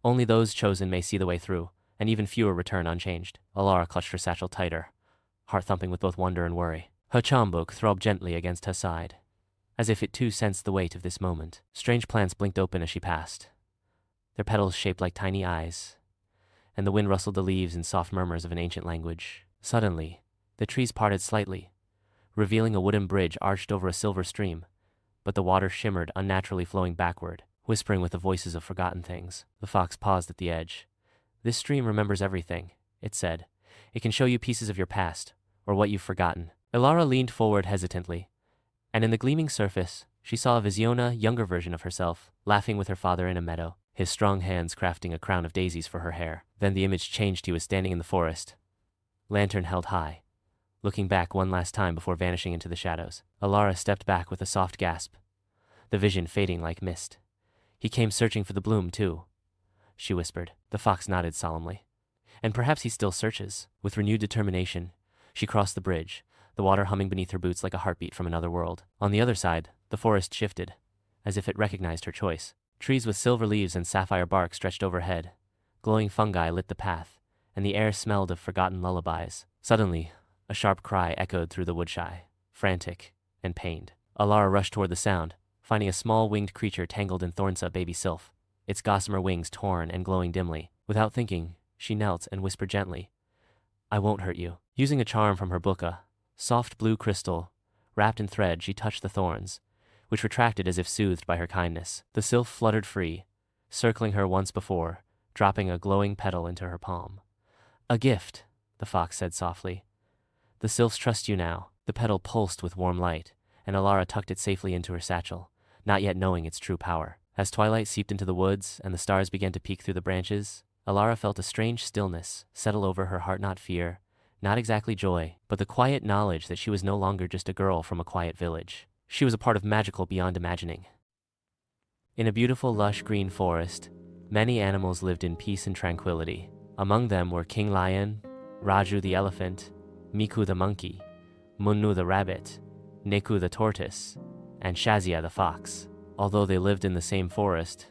"Only those chosen may see the way through, and even fewer return unchanged." Alara clutched her satchel tighter, heart thumping with both wonder and worry. Her chambuk throbbed gently against her side, as if it too sensed the weight of this moment. Strange plants blinked open as she passed, their petals shaped like tiny eyes, and the wind rustled the leaves in soft murmurs of an ancient language. Suddenly, the trees parted slightly, revealing a wooden bridge arched over a silver stream, but the water shimmered unnaturally, flowing backward, whispering with the voices of forgotten things. The fox paused at the edge. "This stream remembers everything," it said. "It can show you pieces of your past, or what you've forgotten." Alara leaned forward hesitantly, and in the gleaming surface, she saw a Visiona, younger version of herself, laughing with her father in a meadow, his strong hands crafting a crown of daisies for her hair. Then the image changed. He was standing in the forest, lantern held high, looking back one last time before vanishing into the shadows. Alara stepped back with a soft gasp, the vision fading like mist. "He came searching for the bloom, too," she whispered. The fox nodded solemnly. "And perhaps he still searches." With renewed determination, she crossed the bridge, the water humming beneath her boots like a heartbeat from another world. On the other side, the forest shifted, as if it recognized her choice. Trees with silver leaves and sapphire bark stretched overhead. Glowing fungi lit the path, and the air smelled of forgotten lullabies. Suddenly, a sharp cry echoed through the woodshy, frantic and pained. Alara rushed toward the sound, finding a small winged creature tangled in thornsa baby sylph, its gossamer wings torn and glowing dimly. Without thinking, she knelt and whispered gently, "I won't hurt you." Using a charm from her buka, soft blue crystal, wrapped in thread, she touched the thorns, which retracted as if soothed by her kindness. The sylph fluttered free, circling her once before, dropping a glowing petal into her palm. "A gift," the fox said softly. "The sylphs trust you now." The petal pulsed with warm light, and Alara tucked it safely into her satchel, not yet knowing its true power. As twilight seeped into the woods and the stars began to peek through the branches, Alara felt a strange stillness settle over her heart. Not fear, not exactly joy, but the quiet knowledge that she was no longer just a girl from a quiet village. She was a part of magical beyond imagining. In a beautiful lush green forest, many animals lived in peace and tranquility. Among them were King Lion, Raju the elephant, Miku the monkey, Munnu the rabbit, Neku the tortoise, and Shazia the fox. Although they lived in the same forest,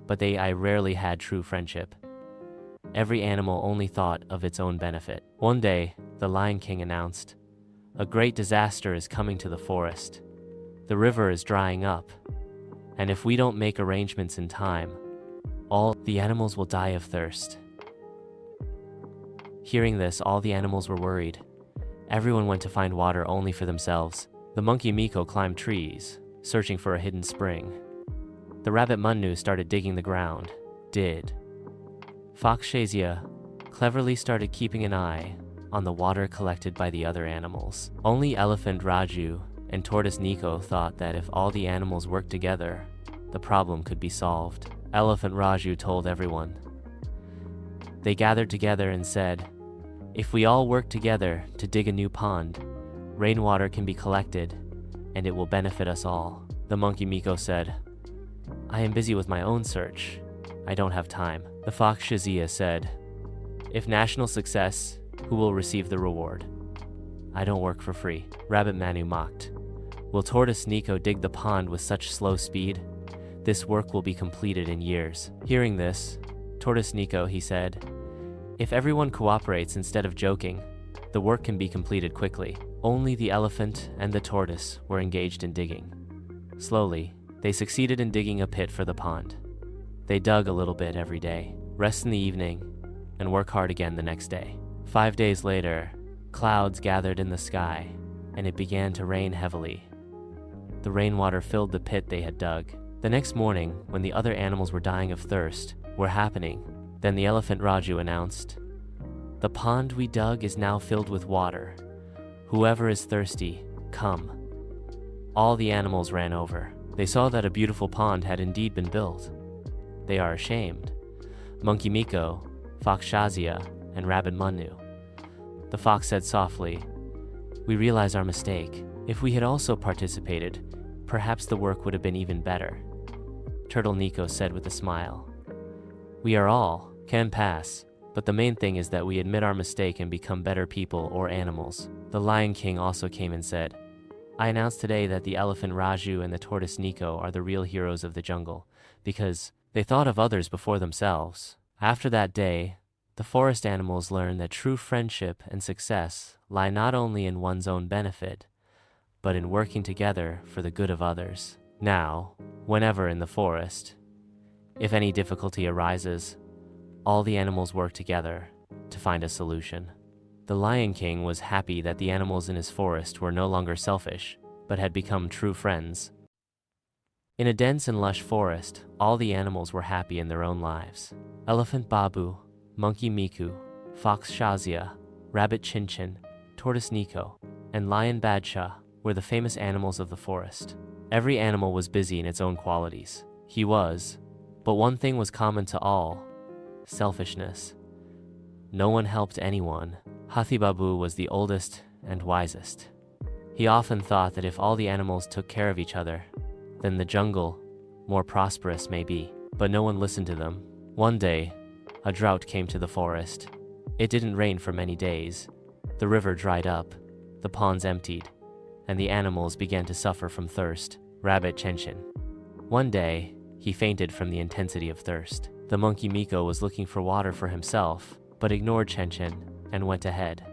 but they rarely had true friendship. Every animal only thought of its own benefit. One day, the Lion King announced, "A great disaster is coming to the forest. The river is drying up, and if we don't make arrangements in time, all the animals will die of thirst." Hearing this, all the animals were worried. Everyone went to find water only for themselves. The monkey Miko climbed trees, searching for a hidden spring. The rabbit Munnu started digging the ground. Fox Shazia cleverly started keeping an eye on the water collected by the other animals. Only elephant Raju and tortoise Nico thought that if all the animals worked together, the problem could be solved. Elephant Raju told everyone. They gathered together and said, "If we all work together to dig a new pond, rainwater can be collected, and it will benefit us all." The monkey Miko said, "I am busy with my own search. I don't have time." The fox Shazia said, "If national success, who will receive the reward? I don't work for free." Rabbit Manu mocked, "Will tortoise Nico dig the pond with such slow speed? This work will be completed in years." Hearing this, tortoise Nico, he said, "If everyone cooperates instead of joking, the work can be completed quickly." Only the elephant and the tortoise were engaged in digging. Slowly, they succeeded in digging a pit for the pond. They dug a little bit every day, rest in the evening, and work hard again the next day. 5 days later, clouds gathered in the sky, and it began to rain heavily. The rainwater filled the pit they had dug. The next morning, when the other animals were dying of thirst, were happening, then the elephant Raju announced, "The pond we dug is now filled with water. Whoever is thirsty, come." All the animals ran over. They saw that a beautiful pond had indeed been built. they are ashamed. Monkey Miko, Fox Shazia, and Rabbit Manu. The fox said softly, "We realize our mistake. If we had also participated, perhaps the work would have been even better." Turtle Nico said with a smile, "We are all can pass, but the main thing is that we admit our mistake and become better people or animals." The Lion King also came and said, "I announce today that the elephant Raju and the tortoise Nico are the real heroes of the jungle, because they thought of others before themselves." After that day, the forest animals learned that true friendship and success lie not only in one's own benefit, but in working together for the good of others. Now, whenever in the forest, if any difficulty arises, all the animals work together to find a solution. The Lion King was happy that the animals in his forest were no longer selfish, but had become true friends. In a dense and lush forest, all the animals were happy in their own lives. Elephant Babu, Monkey Miku, Fox Shazia, Rabbit Chinchin, Tortoise Nico, and Lion Badshah were the famous animals of the forest. Every animal was busy in its own qualities. But one thing was common to all: selfishness. No one helped anyone. Hathi Babu was the oldest and wisest. He often thought that if all the animals took care of each other, then the jungle, more prosperous may be. But no one listened to them. One day, a drought came to the forest. It didn't rain for many days. The river dried up, the ponds emptied, and the animals began to suffer from thirst. Rabbit Chenchin. One day, he fainted from the intensity of thirst. The monkey Miko was looking for water for himself, but ignored Chenchin and went ahead.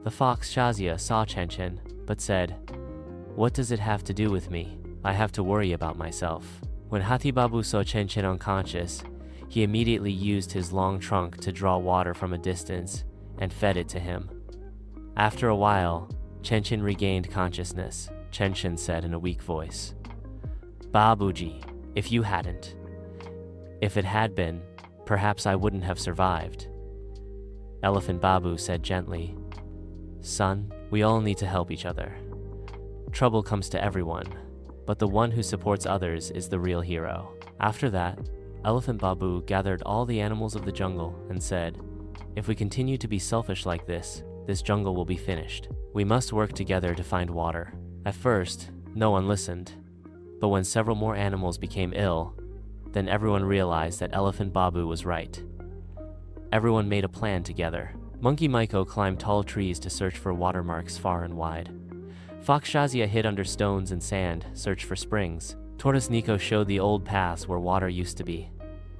The fox Shazia saw Chenchin, but said, "What does it have to do with me? I have to worry about myself." When Hathi Babu saw Chenchin unconscious, he immediately used his long trunk to draw water from a distance and fed it to him. After a while, Chenchin regained consciousness. Chenchin said in a weak voice, "Babuji, if you hadn't. If it had been, perhaps I wouldn't have survived." Elephant Babu said gently, "Son, we all need to help each other. Trouble comes to everyone, but the one who supports others is the real hero." After that, Elephant Babu gathered all the animals of the jungle and said, "If we continue to be selfish like this jungle will be finished. We must work together to find water." At first, no one listened, but when several more animals became ill, then everyone realized that Elephant Babu was right. Everyone made a plan together. Monkey Miko climbed tall trees to search for watermarks far and wide. Fox Shazia hid under stones and sand, searched for springs. Tortoise Nico showed the old paths where water used to be.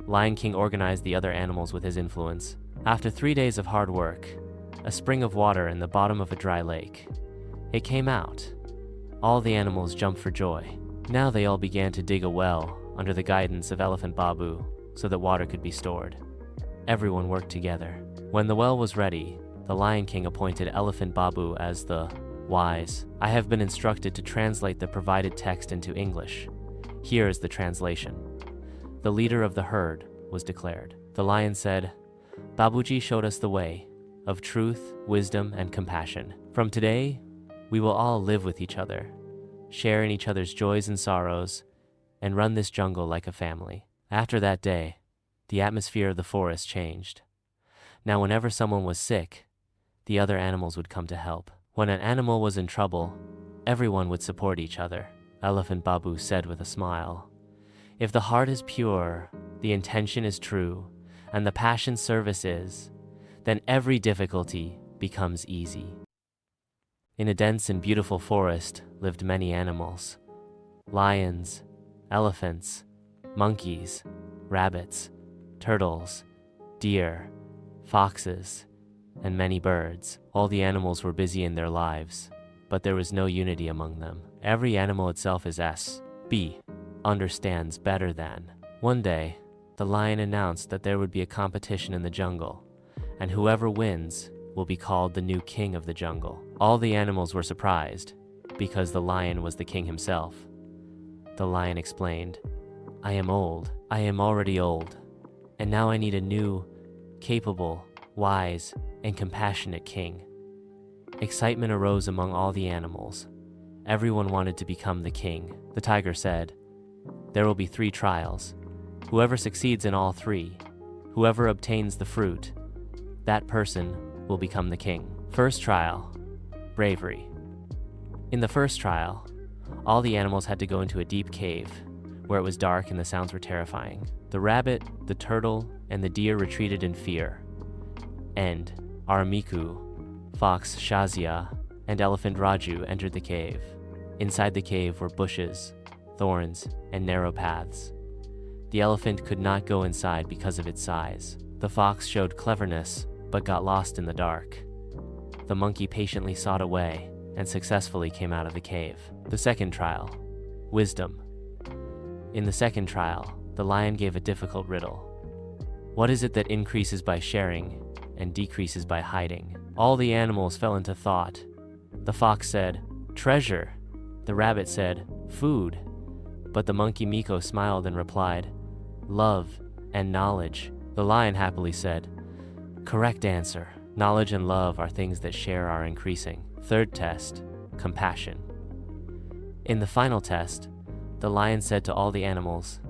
Lion King organized the other animals with his influence. After 3 days of hard work, a spring of water in the bottom of a dry lake. It came out. All the animals jumped for joy. Now they all began to dig a well under the guidance of Elephant Babu so that water could be stored. Everyone worked together. When the well was ready, the Lion King appointed Elephant Babu as the wise. "I have been instructed to translate the provided text into English. Here is the translation." The leader of the herd was declared. The lion said, "Babuji showed us the way of truth, wisdom, and compassion. From today, we will all live with each other, share in each other's joys and sorrows, and run this jungle like a family." After that day, the atmosphere of the forest changed. Now whenever someone was sick, the other animals would come to help. When an animal was in trouble, everyone would support each other. Elephant Babu said with a smile, "If the heart is pure, the intention is true, and the passion service is, then every difficulty becomes easy." In a dense and beautiful forest lived many animals: lions, elephants, monkeys, rabbits, turtles, deer, foxes, and many birds. All the animals were busy in their lives, but there was no unity among them. Every animal itself is understands better than. One day, the lion announced that there would be a competition in the jungle, and whoever wins will be called the new king of the jungle. All the animals were surprised, because the lion was the king himself. The lion explained, "I am old. I am already old, and now I need a new, capable, wise, and compassionate king." Excitement arose among all the animals. Everyone wanted to become the king. The tiger said, "There will be 3 trials. Whoever succeeds in all three, whoever obtains the fruit, that person will become the king. First trial, bravery. In the first trial, all the animals had to go into a deep cave where it was dark and the sounds were terrifying. The rabbit, the turtle, and the deer retreated in fear. And Aramiku, fox Shazia, and elephant Raju entered the cave. Inside the cave were bushes, thorns, and narrow paths. The elephant could not go inside because of its size. The fox showed cleverness, but got lost in the dark. The monkey patiently sought a way and successfully came out of the cave. The second trial, wisdom. In the second trial, the lion gave a difficult riddle. What is it that increases by sharing and decreases by hiding? All the animals fell into thought. The fox said, treasure. The rabbit said, food. But the monkey Miko smiled and replied, love and knowledge. The lion happily said, correct answer. Knowledge and love are things that share are increasing. Third test, compassion. In the final test, the lion said to all the animals,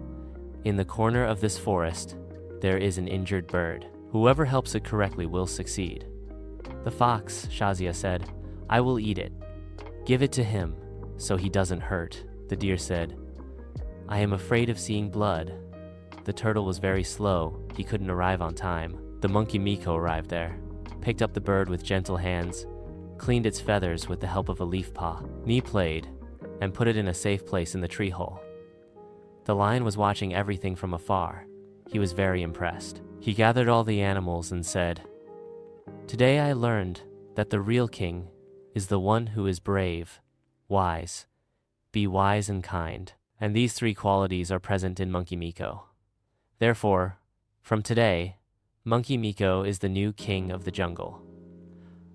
in the corner of this forest, there is an injured bird. Whoever helps it correctly will succeed. The fox, Shazia, said, I will eat it. Give it to him, so he doesn't hurt. The deer said, I am afraid of seeing blood. The turtle was very slow, he couldn't arrive on time. The monkey Miko arrived there, picked up the bird with gentle hands, cleaned its feathers with the help of a leaf paw, knee played, and put it in a safe place in the tree hole. The lion was watching everything from afar. He was very impressed. He gathered all the animals and said, today I learned that the real king is the one who is brave, wise, be wise and kind, and these three qualities are present in Monkey Miko. Therefore, from today, Monkey Miko is the new king of the jungle.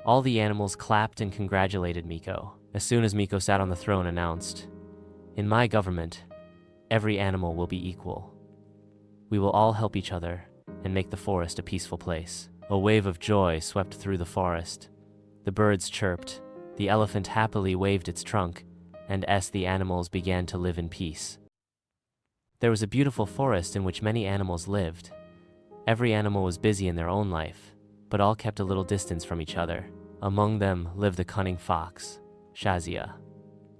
All the animals clapped and congratulated Miko. As soon as Miko sat on the throne, announced, in my government, every animal will be equal. We will all help each other and make the forest a peaceful place. A wave of joy swept through the forest. The birds chirped, the elephant happily waved its trunk, and the animals began to live in peace. There was a beautiful forest in which many animals lived. Every animal was busy in their own life, but all kept a little distance from each other. Among them lived a cunning fox, Shazia.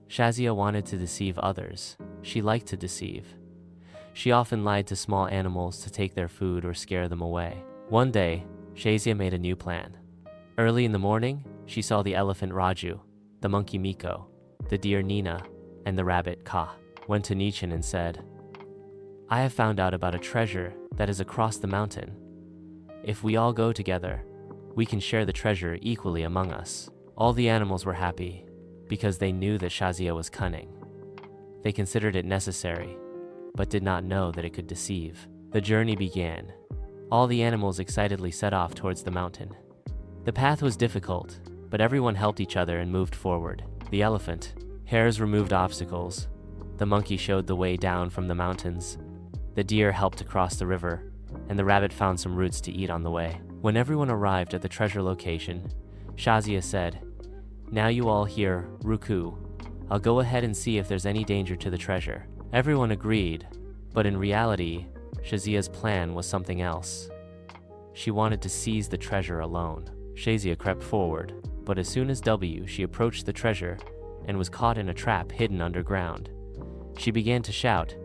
Shazia wanted to deceive others. She liked to deceive. She often lied to small animals to take their food or scare them away. One day, Shazia made a new plan. Early in the morning, she saw the elephant Raju, the monkey Miko, the deer Nina, and the rabbit Ka. Went to Nichin and said, I have found out about a treasure that is across the mountain. If we all go together, we can share the treasure equally among us. All the animals were happy because they knew that Shazia was cunning. They considered it necessary, but did not know that it could deceive. The journey began. All the animals excitedly set off towards the mountain. The path was difficult, but everyone helped each other and moved forward. The elephant, hares removed obstacles. The monkey showed the way down from the mountains. The deer helped to cross the river, and the rabbit found some roots to eat on the way. When everyone arrived at the treasure location, Shazia said, now you all hear Ruku. I'll go ahead and see if there's any danger to the treasure. Everyone agreed, but in reality, Shazia's plan was something else. She wanted to seize the treasure alone. Shazia crept forward, but as soon as she approached the treasure and was caught in a trap hidden underground. She began to shout,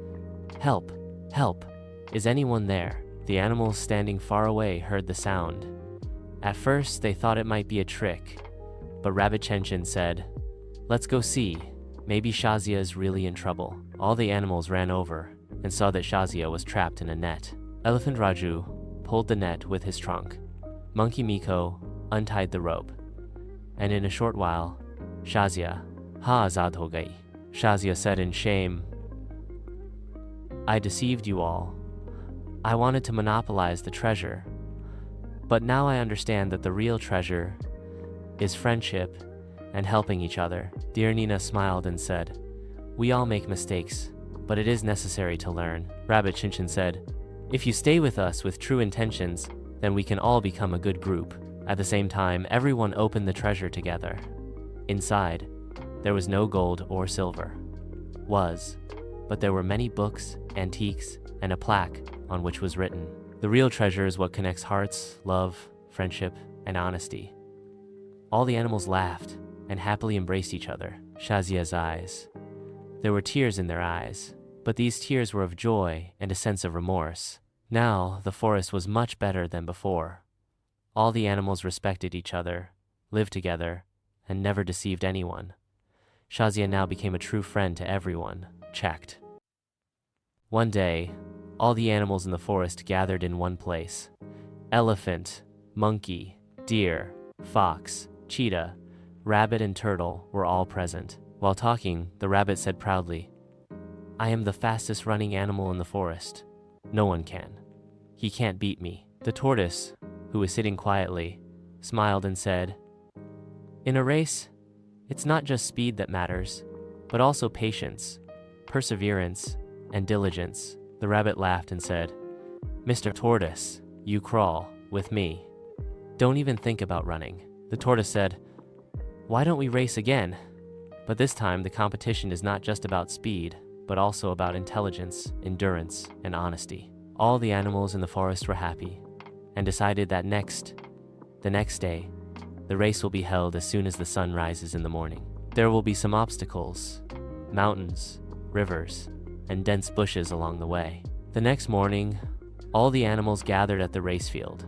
help, help, is anyone there? The animals standing far away heard the sound. At first, they thought it might be a trick, but Rabbit Chenchin said, let's go see. Maybe Shazia is really in trouble. All the animals ran over and saw that Shazia was trapped in a net. Elephant Raju pulled the net with his trunk. Monkey Miko untied the rope. And in a short while, Shazia, azad ho gayi. Shazia said in shame, I deceived you all. I wanted to monopolize the treasure. But now I understand that the real treasure is friendship and helping each other. Dear Nina smiled and said, we all make mistakes, but it is necessary to learn. Rabbit Chinchin said, if you stay with us with true intentions, then we can all become a good group. At the same time, everyone opened the treasure together. Inside, there was no gold or silver. But there were many books antiques, and a plaque on which was written, "The real treasure is what connects hearts, love, friendship, and honesty." All the animals laughed and happily embraced each other. Shazia's eyes. There were tears in their eyes, but these tears were of joy and a sense of remorse. Now the forest was much better than before. All the animals respected each other, lived together, and never deceived anyone. Shazia now became a true friend to everyone. Checked. One day, all the animals in the forest gathered in one place. Elephant, monkey, deer, fox, cheetah, rabbit, and turtle were all present. While talking, the rabbit said proudly, "I am the fastest running animal in the forest. No one can. He can't beat me." The tortoise, who was sitting quietly, smiled and said, "In a race, it's not just speed that matters, but also patience, perseverance, and diligence." The rabbit laughed and said, "Mr. Tortoise, you crawl with me. Don't even think about running." The tortoise said, "Why don't we race again?" But this time the competition is not just about speed, but also about intelligence, endurance, and honesty. All the animals in the forest were happy and decided that the next day, the race will be held as soon as the sun rises in the morning. There will be some obstacles, mountains, rivers, and dense bushes along the way. The next morning, all the animals gathered at the race field.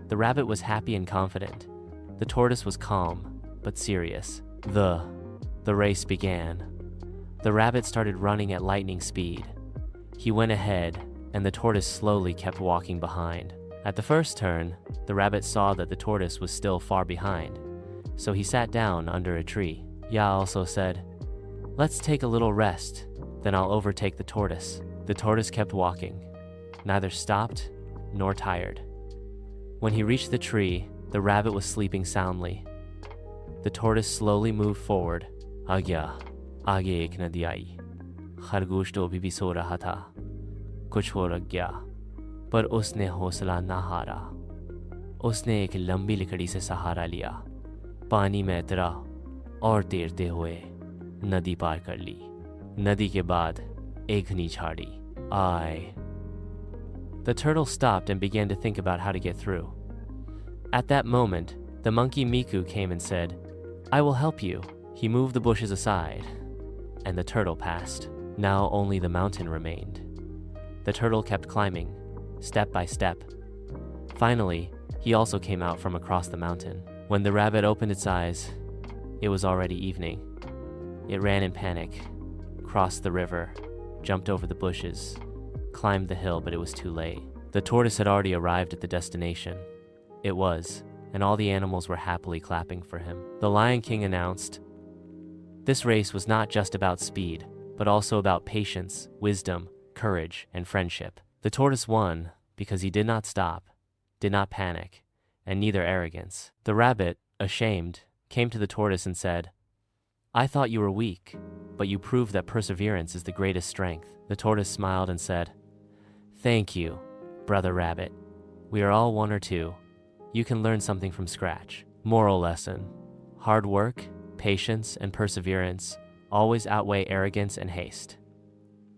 The rabbit was happy and confident. The tortoise was calm, but serious. The race began. The rabbit started running at lightning speed. He went ahead, and the tortoise slowly kept walking behind. At the first turn, the rabbit saw that the tortoise was still far behind, so he sat down under a tree. Ya also said, "Let's take a little rest, then I'll overtake the tortoise." The tortoise kept walking, neither stopped nor tired. When he reached the tree, the rabbit was sleeping soundly. The tortoise slowly moved forward. आगे एक नदी आई। खरगोश तो अभी भी सो रहा था। कुछ हो रख गया, पर उसने हौसला ना हारा। उसने एक लंबी लकड़ी से सहारा लिया, पानी में उतरा और तैरते हुए नदी पार कर ली। नदी के बाद एक घनी झाड़ी आई। The turtle stopped and began to think about how to get through. At that moment, the monkey Miku came and said, "I will help you." He moved the bushes aside, and the turtle passed. Now only the mountain remained. The turtle kept climbing, step by step. Finally, he also came out from across the mountain. When the rabbit opened its eyes, it was already evening. It ran in panic, crossed the river, jumped over the bushes, climbed the hill, but it was too late. The tortoise had already arrived at the destination. It was, and all the animals were happily clapping for him. The Lion King announced, "This race was not just about speed, but also about patience, wisdom, courage, and friendship." The tortoise won because he did not stop, did not panic, and neither arrogance. The rabbit, ashamed, came to the tortoise and said, "I thought you were weak, but you proved that perseverance is the greatest strength." The tortoise smiled and said, "Thank you, brother rabbit. We are all one or two. You can learn something from scratch." Moral lesson: hard work, patience, and perseverance always outweigh arrogance and haste.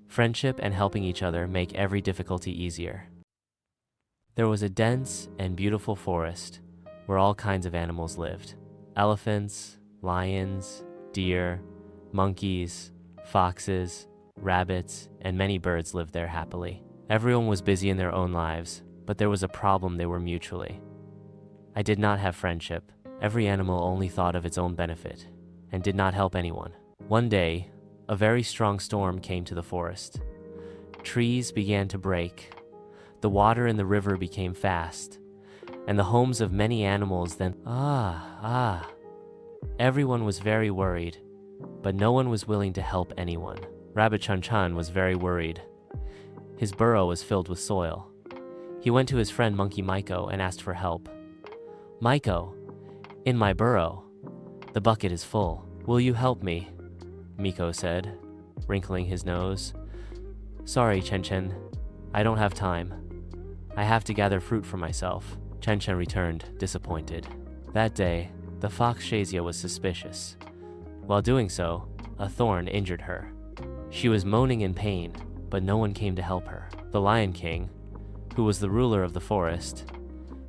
Friendship and helping each other make every difficulty easier. There was a dense and beautiful forest where all kinds of animals lived. Elephants, lions, deer, monkeys, foxes, rabbits, and many birds lived there happily. Everyone was busy in their own lives, but there was a problem they were mutually. I did not have friendship. Every animal only thought of its own benefit and did not help anyone. One day, a very strong storm came to the forest. Trees began to break. The water in the river became fast, and the homes of many animals then Everyone was very worried, but no one was willing to help anyone. Rabbit Chan Chan was very worried. His burrow was filled with soil. He went to his friend Monkey Maiko and asked for help. "Maiko, in my burrow, the bucket is full. Will you help me?" Miko said, wrinkling his nose. "Sorry, Chen Chen, I don't have time. I have to gather fruit for myself." Chen Chen returned, disappointed. That day, the fox Shazia was suspicious. While doing so, a thorn injured her. She was moaning in pain, but no one came to help her. The Lion King, who was the ruler of the forest,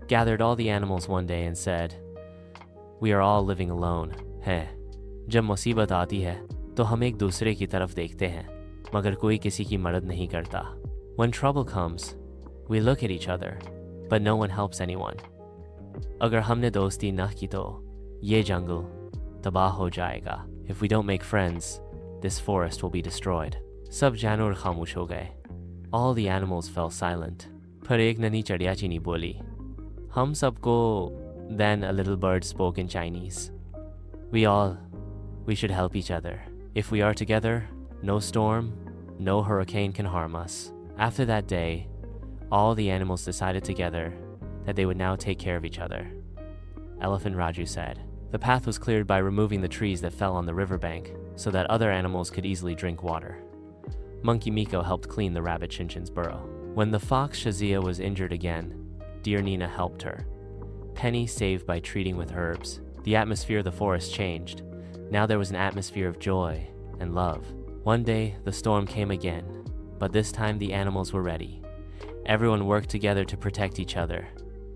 gathered all the animals one day and said, "We are all living alone. है जब मुसीबत आती है तो हम एक दूसरे की तरफ देखते हैं मगर कोई किसी की मदद नहीं करता." When trouble comes, we look at each other, but no one helps anyone. अगर हमने दोस्ती न की तो ये जंगल तबाह हो जाएगा. If we don't make friends, this forest will be destroyed. सब जानवर खामोश हो गए. All the animals fell silent. पर एक नन्ही चिड़िया चीनी बोली, हम सबको. Then a little bird spoke in Chinese. We should help each other. If we are together, no storm, no hurricane can harm us. After that day, all the animals decided together that they would now take care of each other. Elephant Raju said. The path was cleared by removing the trees that fell on the riverbank so that other animals could easily drink water. Monkey Miko helped clean the rabbit Chinchin's burrow. When the fox Shazia was injured again, dear Nina helped her. Penny saved by treating with herbs. The atmosphere of the forest changed. Now there was an atmosphere of joy and love. One day, the storm came again, but this time the animals were ready. Everyone worked together to protect each other.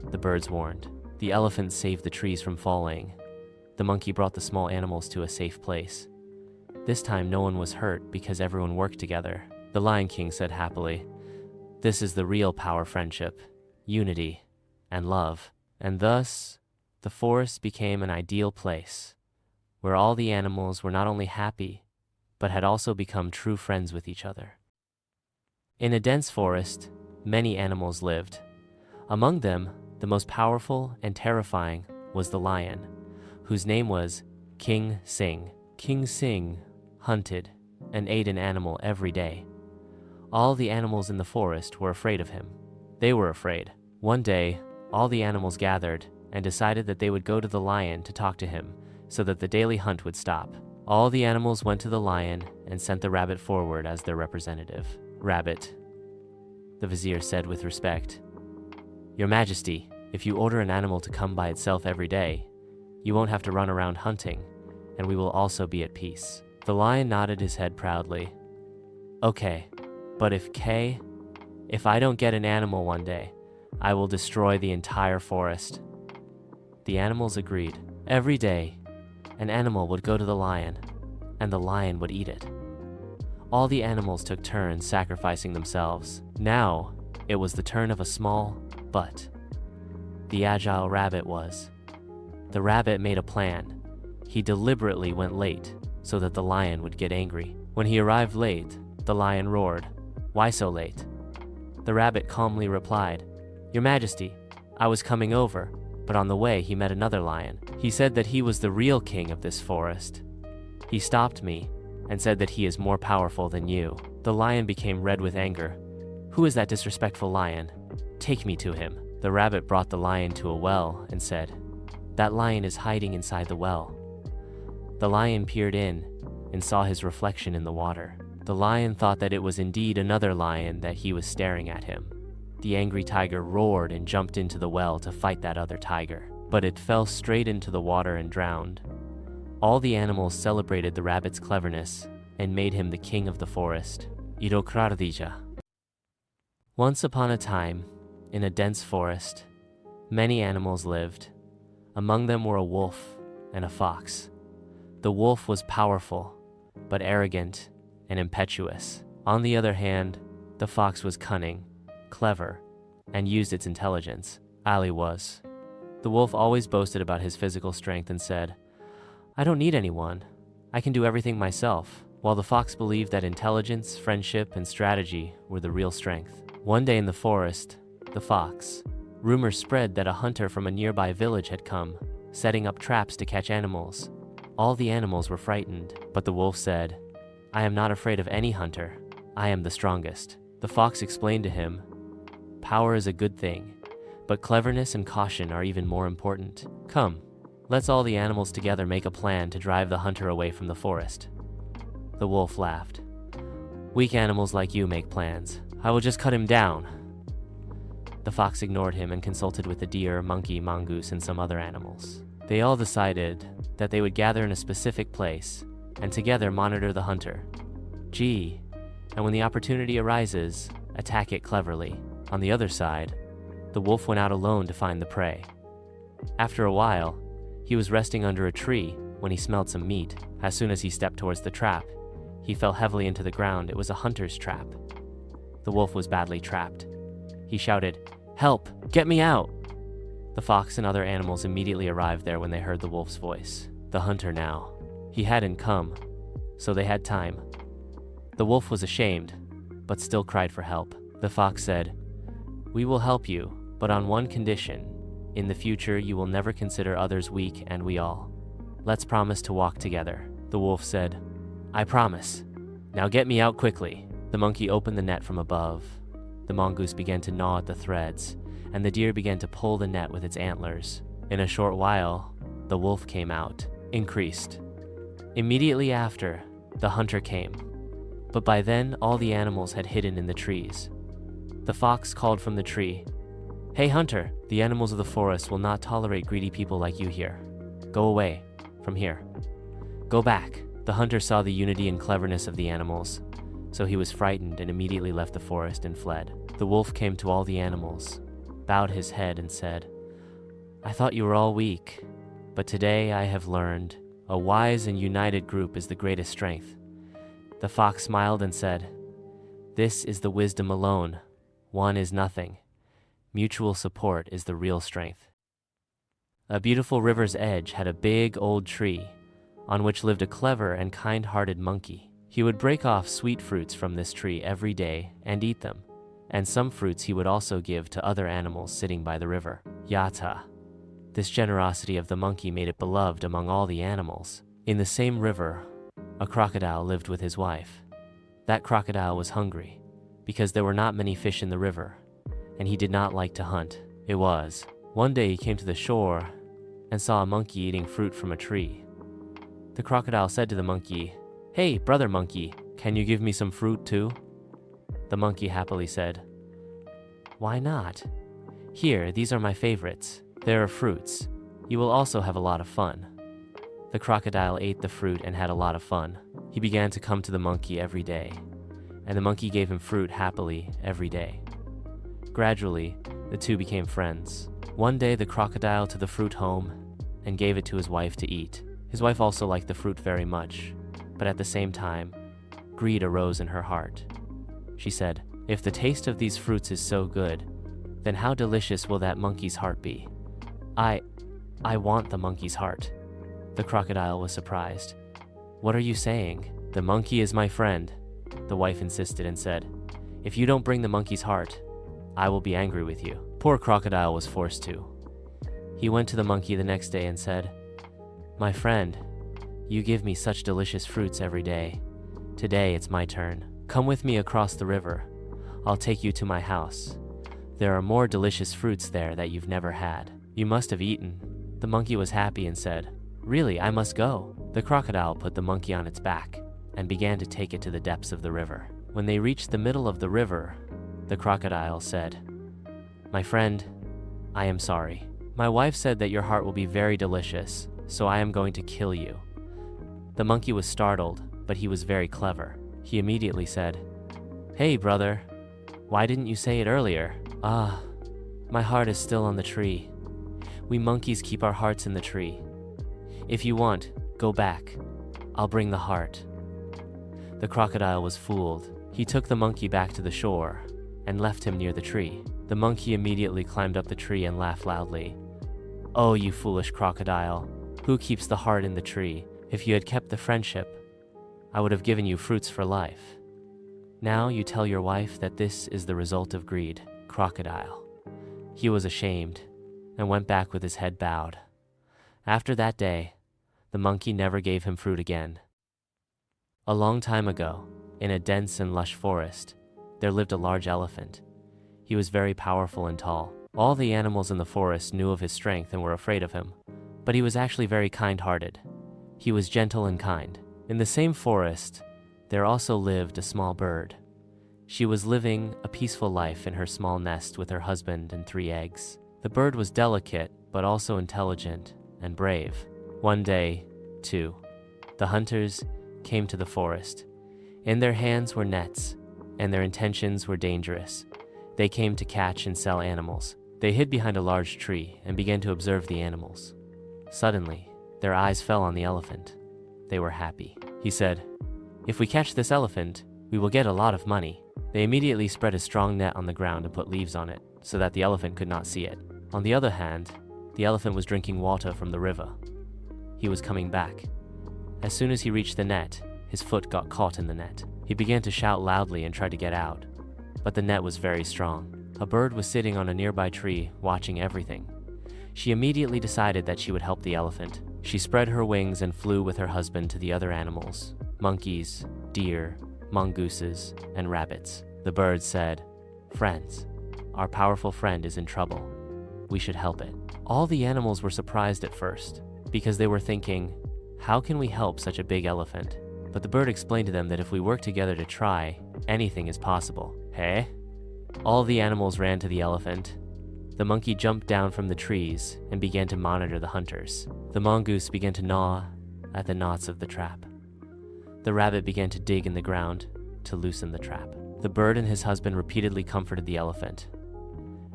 The birds warned. The elephant saved the trees from falling. The monkey brought the small animals to a safe place. This time no one was hurt because everyone worked together. The Lion King said happily, "This is the real power friendship, unity, and love." And thus, the forest became an ideal place, where all the animals were not only happy, but had also become true friends with each other. In a dense forest, many animals lived. Among them, the most powerful and terrifying was the lion, whose name was King Sing. King Sing hunted and ate an animal every day. All the animals in the forest were afraid of him. They were afraid. One day, all the animals gathered and decided that they would go to the lion to talk to him so that the daily hunt would stop. All the animals went to the lion and sent the rabbit forward as their representative. "Rabbit," the vizier said with respect, "Your Majesty, if you order an animal to come by itself every day, you won't have to run around hunting, and we will also be at peace." The lion nodded his head proudly. "Okay, but if I don't get an animal one day, I will destroy the entire forest." The animals agreed. Every day, an animal would go to the lion, and the lion would eat it. All the animals took turns sacrificing themselves. Now, it was the turn of a small but the agile rabbit was. The rabbit made a plan. He deliberately went late so that the lion would get angry. When he arrived late, the lion roared, "Why so late?" The rabbit calmly replied, "Your Majesty, I was coming over, but on the way he met another lion. He said that he was the real king of this forest. He stopped me and said that he is more powerful than you." The lion became red with anger. "Who is that disrespectful lion? Take me to him." The rabbit brought the lion to a well and said, "That lion is hiding inside the well." The lion peered in and saw his reflection in the water. The lion thought that it was indeed another lion that he was staring at him. The angry tiger roared and jumped into the well to fight that other tiger, but it fell straight into the water and drowned. All the animals celebrated the rabbit's cleverness and made him the king of the forest. Irokradija. Once upon a time, in a dense forest, many animals lived. Among them were a wolf and a fox. The wolf was powerful, but arrogant and impetuous. On the other hand, the fox was cunning, clever, and used its intelligence. Ali was. The wolf always boasted about his physical strength and said, "I don't need anyone. I can do everything myself," while the fox believed that intelligence, friendship, and strategy were the real strength. One day in the forest, the fox, rumors spread that a hunter from a nearby village had come, setting up traps to catch animals. All the animals were frightened, but the wolf said, "I am not afraid of any hunter. I am the strongest." The fox explained to him, "Power is a good thing, but cleverness and caution are even more important. Come, let's all the animals together make a plan to drive the hunter away from the forest." The wolf laughed. "Weak animals like you make plans. I will just cut him down." The fox ignored him and consulted with the deer, monkey, mongoose, and some other animals. They all decided that they would gather in a specific place and together monitor the hunter. "Gee, and when the opportunity arises, attack it cleverly. On the other side, the wolf went out alone to find the prey. After a while, he was resting under a tree when he smelled some meat. As soon as he stepped towards the trap, he fell heavily into the ground. It was a hunter's trap. The wolf was badly trapped. He shouted, "Help! Get me out!" The fox and other animals immediately arrived there when they heard the wolf's voice. The hunter now. He hadn't come, so they had time. The wolf was ashamed, but still cried for help. The fox said, "We will help you, but on one condition. In the future, you will never consider others weak and we all. Let's promise to walk together." The wolf said, "I promise. Now get me out quickly." The monkey opened the net from above. The mongoose began to gnaw at the threads, and the deer began to pull the net with its antlers. In a short while, the wolf came out, increased. Immediately after, the hunter came. But by then, all the animals had hidden in the trees. The fox called from the tree, "Hey hunter, the animals of the forest will not tolerate greedy people like you here. Go away from here. Go back." The hunter saw the unity and cleverness of the animals, so he was frightened and immediately left the forest and fled. The wolf came to all the animals, bowed his head and said, "I thought you were all weak, but today I have learned a wise and united group is the greatest strength." The fox smiled and said, "This is the wisdom alone. One is nothing. Mutual support is the real strength." A beautiful river's edge had a big old tree on which lived a clever and kind-hearted monkey. He would break off sweet fruits from this tree every day and eat them, and some fruits he would also give to other animals sitting by the river. Yata. This generosity of the monkey made it beloved among all the animals. In the same river, a crocodile lived with his wife. That crocodile was hungry because there were not many fish in the river, and he did not like to hunt. One day he came to the shore and saw a monkey eating fruit from a tree. The crocodile said to the monkey, "Hey, brother monkey, can you give me some fruit too?" The monkey happily said, "Why not? Here, these are my favorites. There are fruits. You will also have a lot of fun." The crocodile ate the fruit and had a lot of fun. He began to come to the monkey every day, and the monkey gave him fruit happily every day. Gradually, the two became friends. One day the crocodile took the fruit home and gave it to his wife to eat. His wife also liked the fruit very much, but at the same time, greed arose in her heart. She said, "If the taste of these fruits is so good, then how delicious will that monkey's heart be? I want the monkey's heart." The crocodile was surprised. "What are you saying? The monkey is my friend," the wife insisted and said, "If you don't bring the monkey's heart, I will be angry with you." Poor crocodile was forced to. He went to the monkey the next day and said, "My friend, you give me such delicious fruits every day. Today it's my turn. Come with me across the river. I'll take you to my house. There are more delicious fruits there that you've never had. You must have eaten." The monkey was happy and said, "Really, I must go." The crocodile put the monkey on its back and began to take it to the depths of the river. When they reached the middle of the river, the crocodile said, "My friend, I am sorry. My wife said that your heart will be very delicious, so I am going to kill you." The monkey was startled, but he was very clever. He immediately said, "Hey, brother, why didn't you say it earlier?" "Ah, my heart is still on the tree. We monkeys keep our hearts in the tree. If you want, go back. I'll bring the heart." The crocodile was fooled. He took the monkey back to the shore and left him near the tree. The monkey immediately climbed up the tree and laughed loudly. "Oh, you foolish crocodile. Who keeps the heart in the tree? If you had kept the friendship, I would have given you fruits for life. Now you tell your wife that this is the result of greed." Crocodile. He was ashamed and went back with his head bowed. After that day, the monkey never gave him fruit again. A long time ago, in a dense and lush forest, there lived a large elephant. He was very powerful and tall. All the animals in the forest knew of his strength and were afraid of him, but he was actually very kind-hearted. He was gentle and kind. In the same forest, there also lived a small bird. She was living a peaceful life in her small nest with her husband and 3 eggs. The bird was delicate, but also intelligent and brave. One day, too, the hunters came to the forest. In their hands were nets, and their intentions were dangerous. They came to catch and sell animals. They hid behind a large tree and began to observe the animals. Suddenly, their eyes fell on the elephant. They were happy. He said, "If we catch this elephant, we will get a lot of money." They immediately spread a strong net on the ground and put leaves on it, so that the elephant could not see it. On the other hand, the elephant was drinking water from the river. He was coming back. As soon as he reached the net, his foot got caught in the net. He began to shout loudly and tried to get out, but the net was very strong. A bird was sitting on a nearby tree, watching everything. She immediately decided that she would help the elephant. She spread her wings and flew with her husband to the other animals: monkeys, deer, mongooses, and rabbits. The bird said, "Friends, our powerful friend is in trouble. We should help it." All the animals were surprised at first, because they were thinking, how can we help such a big elephant? But the bird explained to them that if we work together to try, anything is possible. Hey? All the animals ran to the elephant. The monkey jumped down from the trees and began to monitor the hunters. The mongoose began to gnaw at the knots of the trap. The rabbit began to dig in the ground to loosen the trap. The bird and his husband repeatedly comforted the elephant.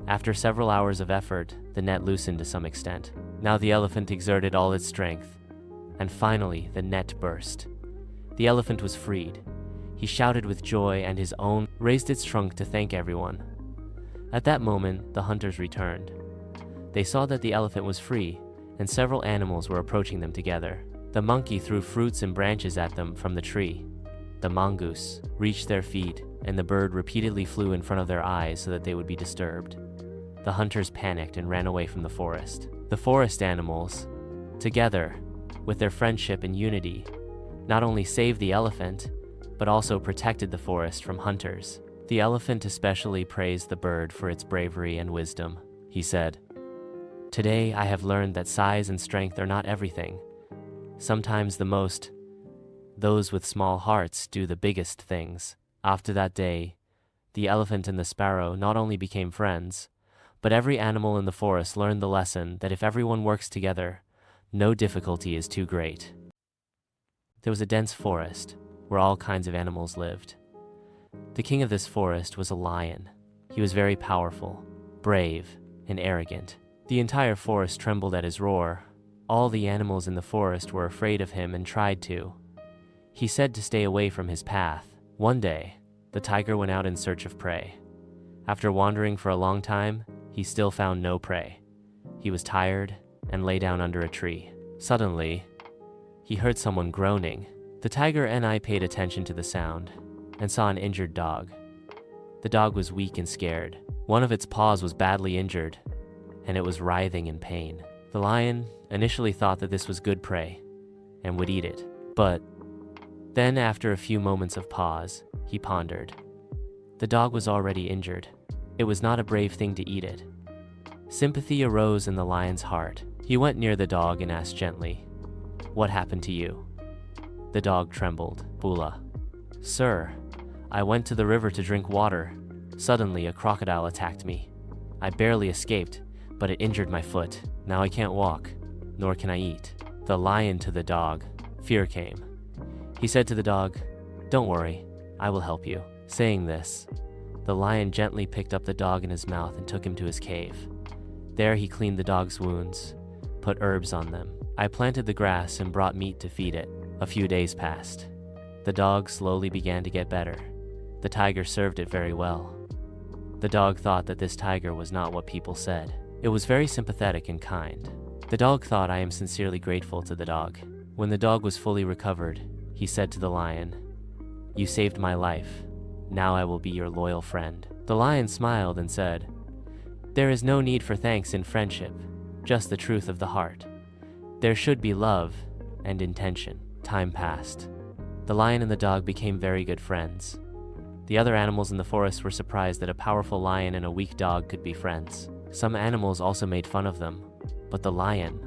After several hours of effort, the net loosened to some extent. Now the elephant exerted all its strength, and finally the net burst. The elephant was freed. He shouted with joy and his own raised its trunk to thank everyone. At that moment, the hunters returned. They saw that the elephant was free, and several animals were approaching them together. The monkey threw fruits and branches at them from the tree. The mongoose reached their feet, and the bird repeatedly flew in front of their eyes so that they would be disturbed. The hunters panicked and ran away from the forest. The forest animals, together, with their friendship and unity, not only saved the elephant, but also protected the forest from hunters. The elephant especially praised the bird for its bravery and wisdom. He said, "Today I have learned that size and strength are not everything. Sometimes those with small hearts do the biggest things." After that day, the elephant and the sparrow not only became friends, but every animal in the forest learned the lesson that if everyone works together, no difficulty is too great. There was a dense forest where all kinds of animals lived. The king of this forest was a lion. He was very powerful, brave, and arrogant. The entire forest trembled at his roar. All the animals in the forest were afraid of him and tried to. He said to stay away from his path. One day, the tiger went out in search of prey. After wandering for a long time, he still found no prey. He was tired and lay down under a tree. Suddenly, he heard someone groaning. The tiger and I paid attention to the sound and saw an injured dog. The dog was weak and scared. One of its paws was badly injured, and it was writhing in pain. The lion initially thought that this was good prey and would eat it, but then after a few moments of pause, he pondered. The dog was already injured. It was not a brave thing to eat it. Sympathy arose in the lion's heart. He went near the dog and asked gently, "What happened to you?" The dog trembled. "Bula. Sir, I went to the river to drink water. Suddenly, a crocodile attacked me. I barely escaped, but it injured my foot. Now I can't walk, nor can I eat." The lion to the dog. Fear came. He said to the dog, "Don't worry, I will help you." Saying this, the lion gently picked up the dog in his mouth and took him to his cave. There he cleaned the dog's wounds, put herbs on them. I planted the grass and brought meat to feed it. A few days passed. The dog slowly began to get better. The tiger served it very well. The dog thought that this tiger was not what people said. It was very sympathetic and kind. The dog thought, "I am sincerely grateful to the dog." When the dog was fully recovered, he said to the lion, "You saved my life. Now I will be your loyal friend." The lion smiled and said, "There is no need for thanks in friendship, just the truth of the heart. There should be love and intention." Time passed. The lion and the dog became very good friends. The other animals in the forest were surprised that a powerful lion and a weak dog could be friends. Some animals also made fun of them, but the lion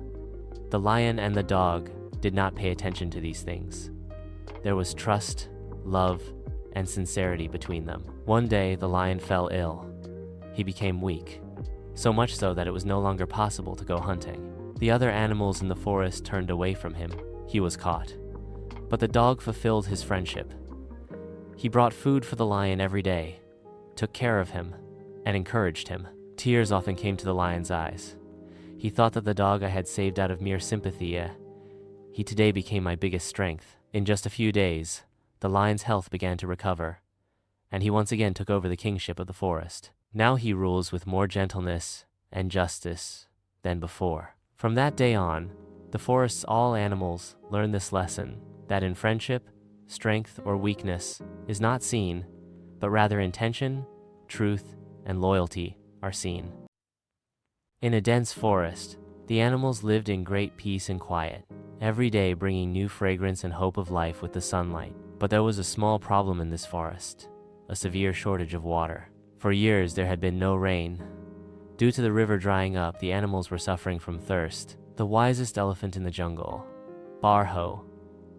and the dog did not pay attention to these things. There was trust, love, and sincerity between them. One day, the lion fell ill. He became weak, so much so that it was no longer possible to go hunting. The other animals in the forest turned away from him. He was caught. But the dog fulfilled his friendship. He brought food for the lion every day, took care of him, and encouraged him. Tears often came to the lion's eyes. He thought that the dog I had saved out of mere sympathy, he today became my biggest strength. In just a few days, the lion's health began to recover, and he once again took over the kingship of the forest. Now he rules with more gentleness and justice than before. From that day on, the forest's all animals learned this lesson, that in friendship, strength or weakness is not seen, but rather intention, truth, and loyalty are seen. In a dense forest, the animals lived in great peace and quiet, every day bringing new fragrance and hope of life with the sunlight. But there was a small problem in this forest, a severe shortage of water. For years there had been no rain. Due to the river drying up, the animals were suffering from thirst. The wisest elephant in the jungle, Barho,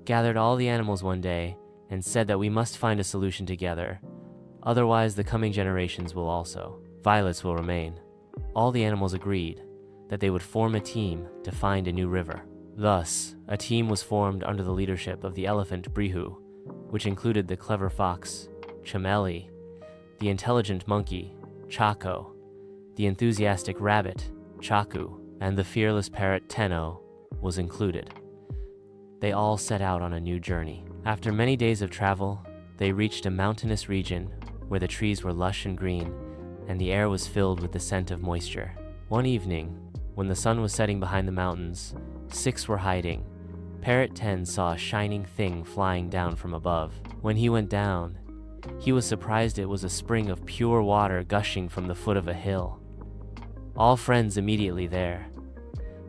gathered all the animals one day and said that we must find a solution together. Otherwise, the coming generations will also. Violets will remain. All the animals agreed that they would form a team to find a new river. Thus, a team was formed under the leadership of the elephant Brihu, which included the clever fox, Chameli, the intelligent monkey, Chaco, the enthusiastic rabbit, Chaku, and the fearless parrot Tenno was included. They all set out on a new journey. After many days of travel, they reached a mountainous region where the trees were lush and green, and the air was filled with the scent of moisture. One evening, when the sun was setting behind the mountains, 6 were hiding. Parrot 10 saw a shining thing flying down from above. When he went down, he was surprised it was a spring of pure water gushing from the foot of a hill. All friends immediately there.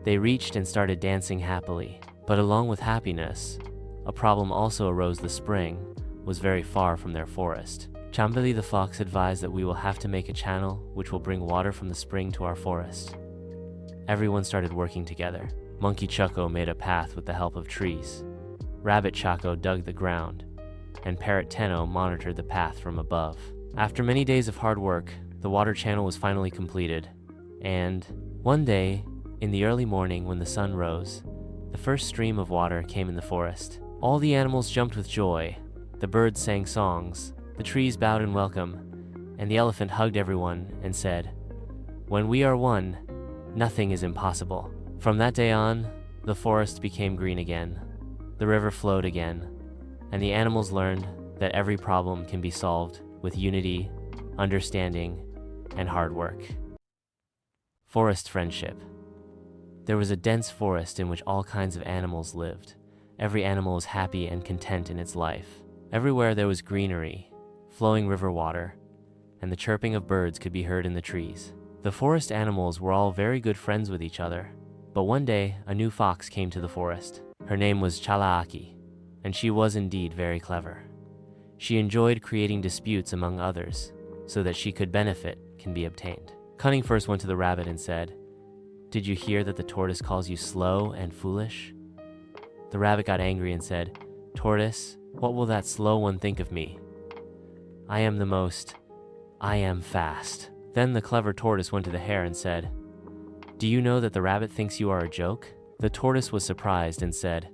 They reached and started dancing happily. But along with happiness, a problem also arose. The spring was very far from their forest. Chambali the fox advised that we will have to make a channel which will bring water from the spring to our forest. Everyone started working together. Monkey Choco made a path with the help of trees. Rabbit Chaco dug the ground, and Parrot Tenno monitored the path from above. After many days of hard work, the water channel was finally completed, and one day, in the early morning when the sun rose, the first stream of water came in the forest. All the animals jumped with joy, the birds sang songs, the trees bowed in welcome, and the elephant hugged everyone and said, "When we are one, nothing is impossible." From that day on, the forest became green again, the river flowed again, and the animals learned that every problem can be solved with unity, understanding, and hard work. Forest friendship. There was a dense forest in which all kinds of animals lived. Every animal was happy and content in its life. Everywhere there was greenery, flowing river water, and the chirping of birds could be heard in the trees. The forest animals were all very good friends with each other. But one day, a new fox came to the forest. Her name was Chalaaki, and she was indeed very clever. She enjoyed creating disputes among others, so that she could benefit can be obtained. Cunning first went to the rabbit and said, "Did you hear that the tortoise calls you slow and foolish?" The rabbit got angry and said, "Tortoise, what will that slow one think of me? I am fast." Then the clever tortoise went to the hare and said, "Do you know that the rabbit thinks you are a joke?" The tortoise was surprised and said,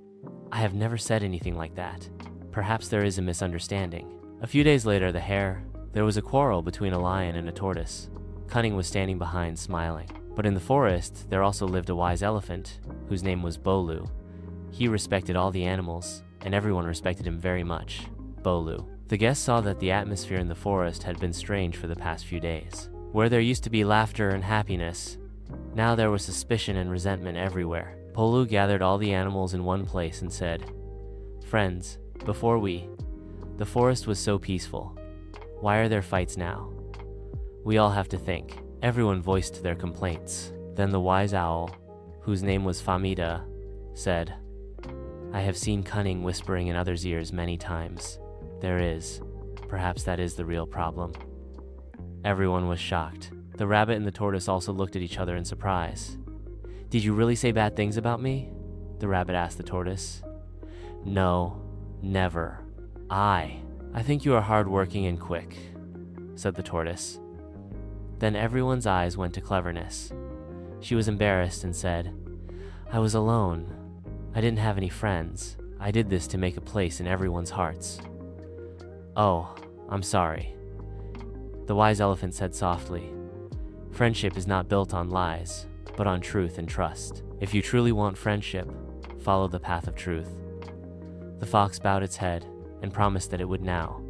"I have never said anything like that. Perhaps there is a misunderstanding." A few days later, there was a quarrel between a lion and a tortoise. Cunning was standing behind, smiling. But in the forest, there also lived a wise elephant, whose name was Bolu. He respected all the animals, and everyone respected him very much. Bolu. The guest saw that the atmosphere in the forest had been strange for the past few days. Where there used to be laughter and happiness, now there was suspicion and resentment everywhere. Bolu gathered all the animals in one place and said, "Friends, the forest was so peaceful. Why are there fights now? We all have to think." Everyone voiced their complaints. Then the wise owl, whose name was Famida, said, "I have seen Cunning whispering in others' ears many times. Perhaps that is the real problem." Everyone was shocked. The rabbit and the tortoise also looked at each other in surprise. "Did you really say bad things about me?" the rabbit asked the tortoise. "No, never. I think you are hardworking and quick," said the tortoise. Then everyone's eyes went to Cleverness. She was embarrassed and said, "I was alone. I didn't have any friends. I did this to make a place in everyone's hearts." "Oh, I'm sorry," the wise elephant said softly. "Friendship is not built on lies, but on truth and trust. If you truly want friendship, follow the path of truth." The fox bowed its head and promised that it would now.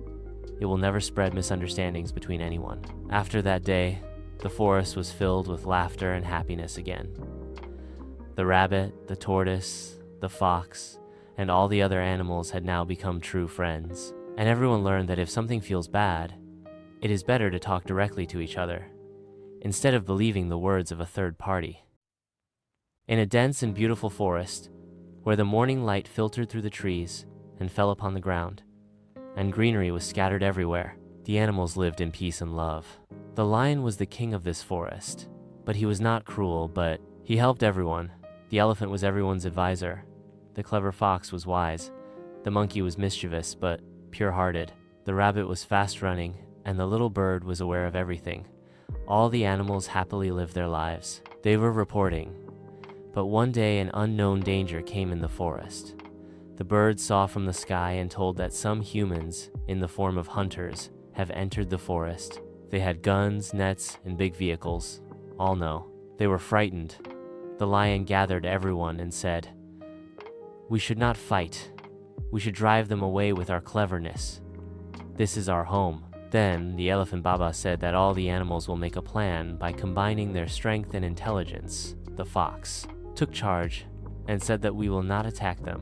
It will never spread misunderstandings between anyone. After that day, the forest was filled with laughter and happiness again. The rabbit, the tortoise, the fox, and all the other animals had now become true friends. And everyone learned that if something feels bad, it is better to talk directly to each other, instead of believing the words of a third party. In a dense and beautiful forest, where the morning light filtered through the trees and fell upon the ground, and greenery was scattered everywhere, the animals lived in peace and love. The lion was the king of this forest, but he was not cruel, but he helped everyone. The elephant was everyone's advisor. The clever fox was wise. The monkey was mischievous, but pure-hearted. The rabbit was fast-running, and the little bird was aware of everything. All the animals happily lived their lives. They were reporting, but one day an unknown danger came in the forest. The birds saw from the sky and told that some humans, in the form of hunters, have entered the forest. They had guns, nets, and big vehicles. All know. They were frightened. The lion gathered everyone and said, "We should not fight. We should drive them away with our cleverness. This is our home." Then the elephant Baba said that all the animals will make a plan by combining their strength and intelligence. The fox took charge and said that we will not attack them,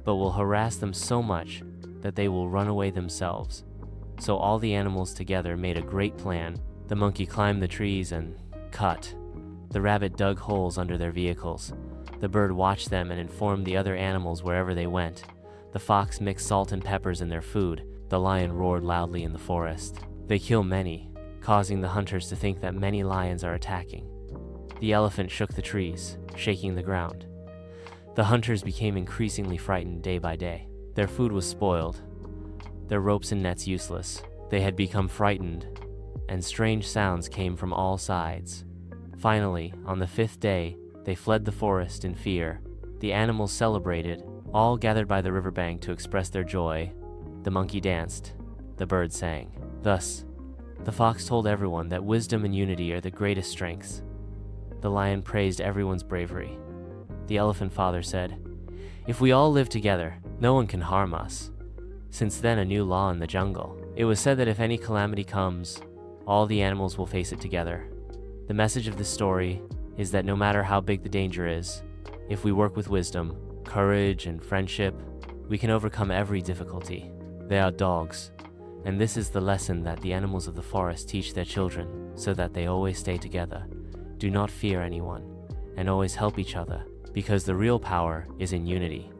but will harass them so much that they will run away themselves. So all the animals together made a great plan. The monkey climbed the trees and cut. The rabbit dug holes under their vehicles. The bird watched them and informed the other animals wherever they went. The fox mixed salt and peppers in their food. The lion roared loudly in the forest. They kill many, causing the hunters to think that many lions are attacking. The elephant shook the trees, shaking the ground. The hunters became increasingly frightened day by day. Their food was spoiled, their ropes and nets useless. They had become frightened, and strange sounds came from all sides. Finally, on the 5th day, they fled the forest in fear. The animals celebrated, all gathered by the riverbank to express their joy. The monkey danced, the bird sang. Thus, the fox told everyone that wisdom and unity are the greatest strengths. The lion praised everyone's bravery. The elephant father said, "If we all live together, no one can harm us." Since then, a new law in the jungle. It was said that if any calamity comes, all the animals will face it together. The message of this story is that no matter how big the danger is, if we work with wisdom, courage, and friendship, we can overcome every difficulty. They are dogs, and this is the lesson that the animals of the forest teach their children, so that they always stay together. Do not fear anyone, and always help each other, because the real power is in unity.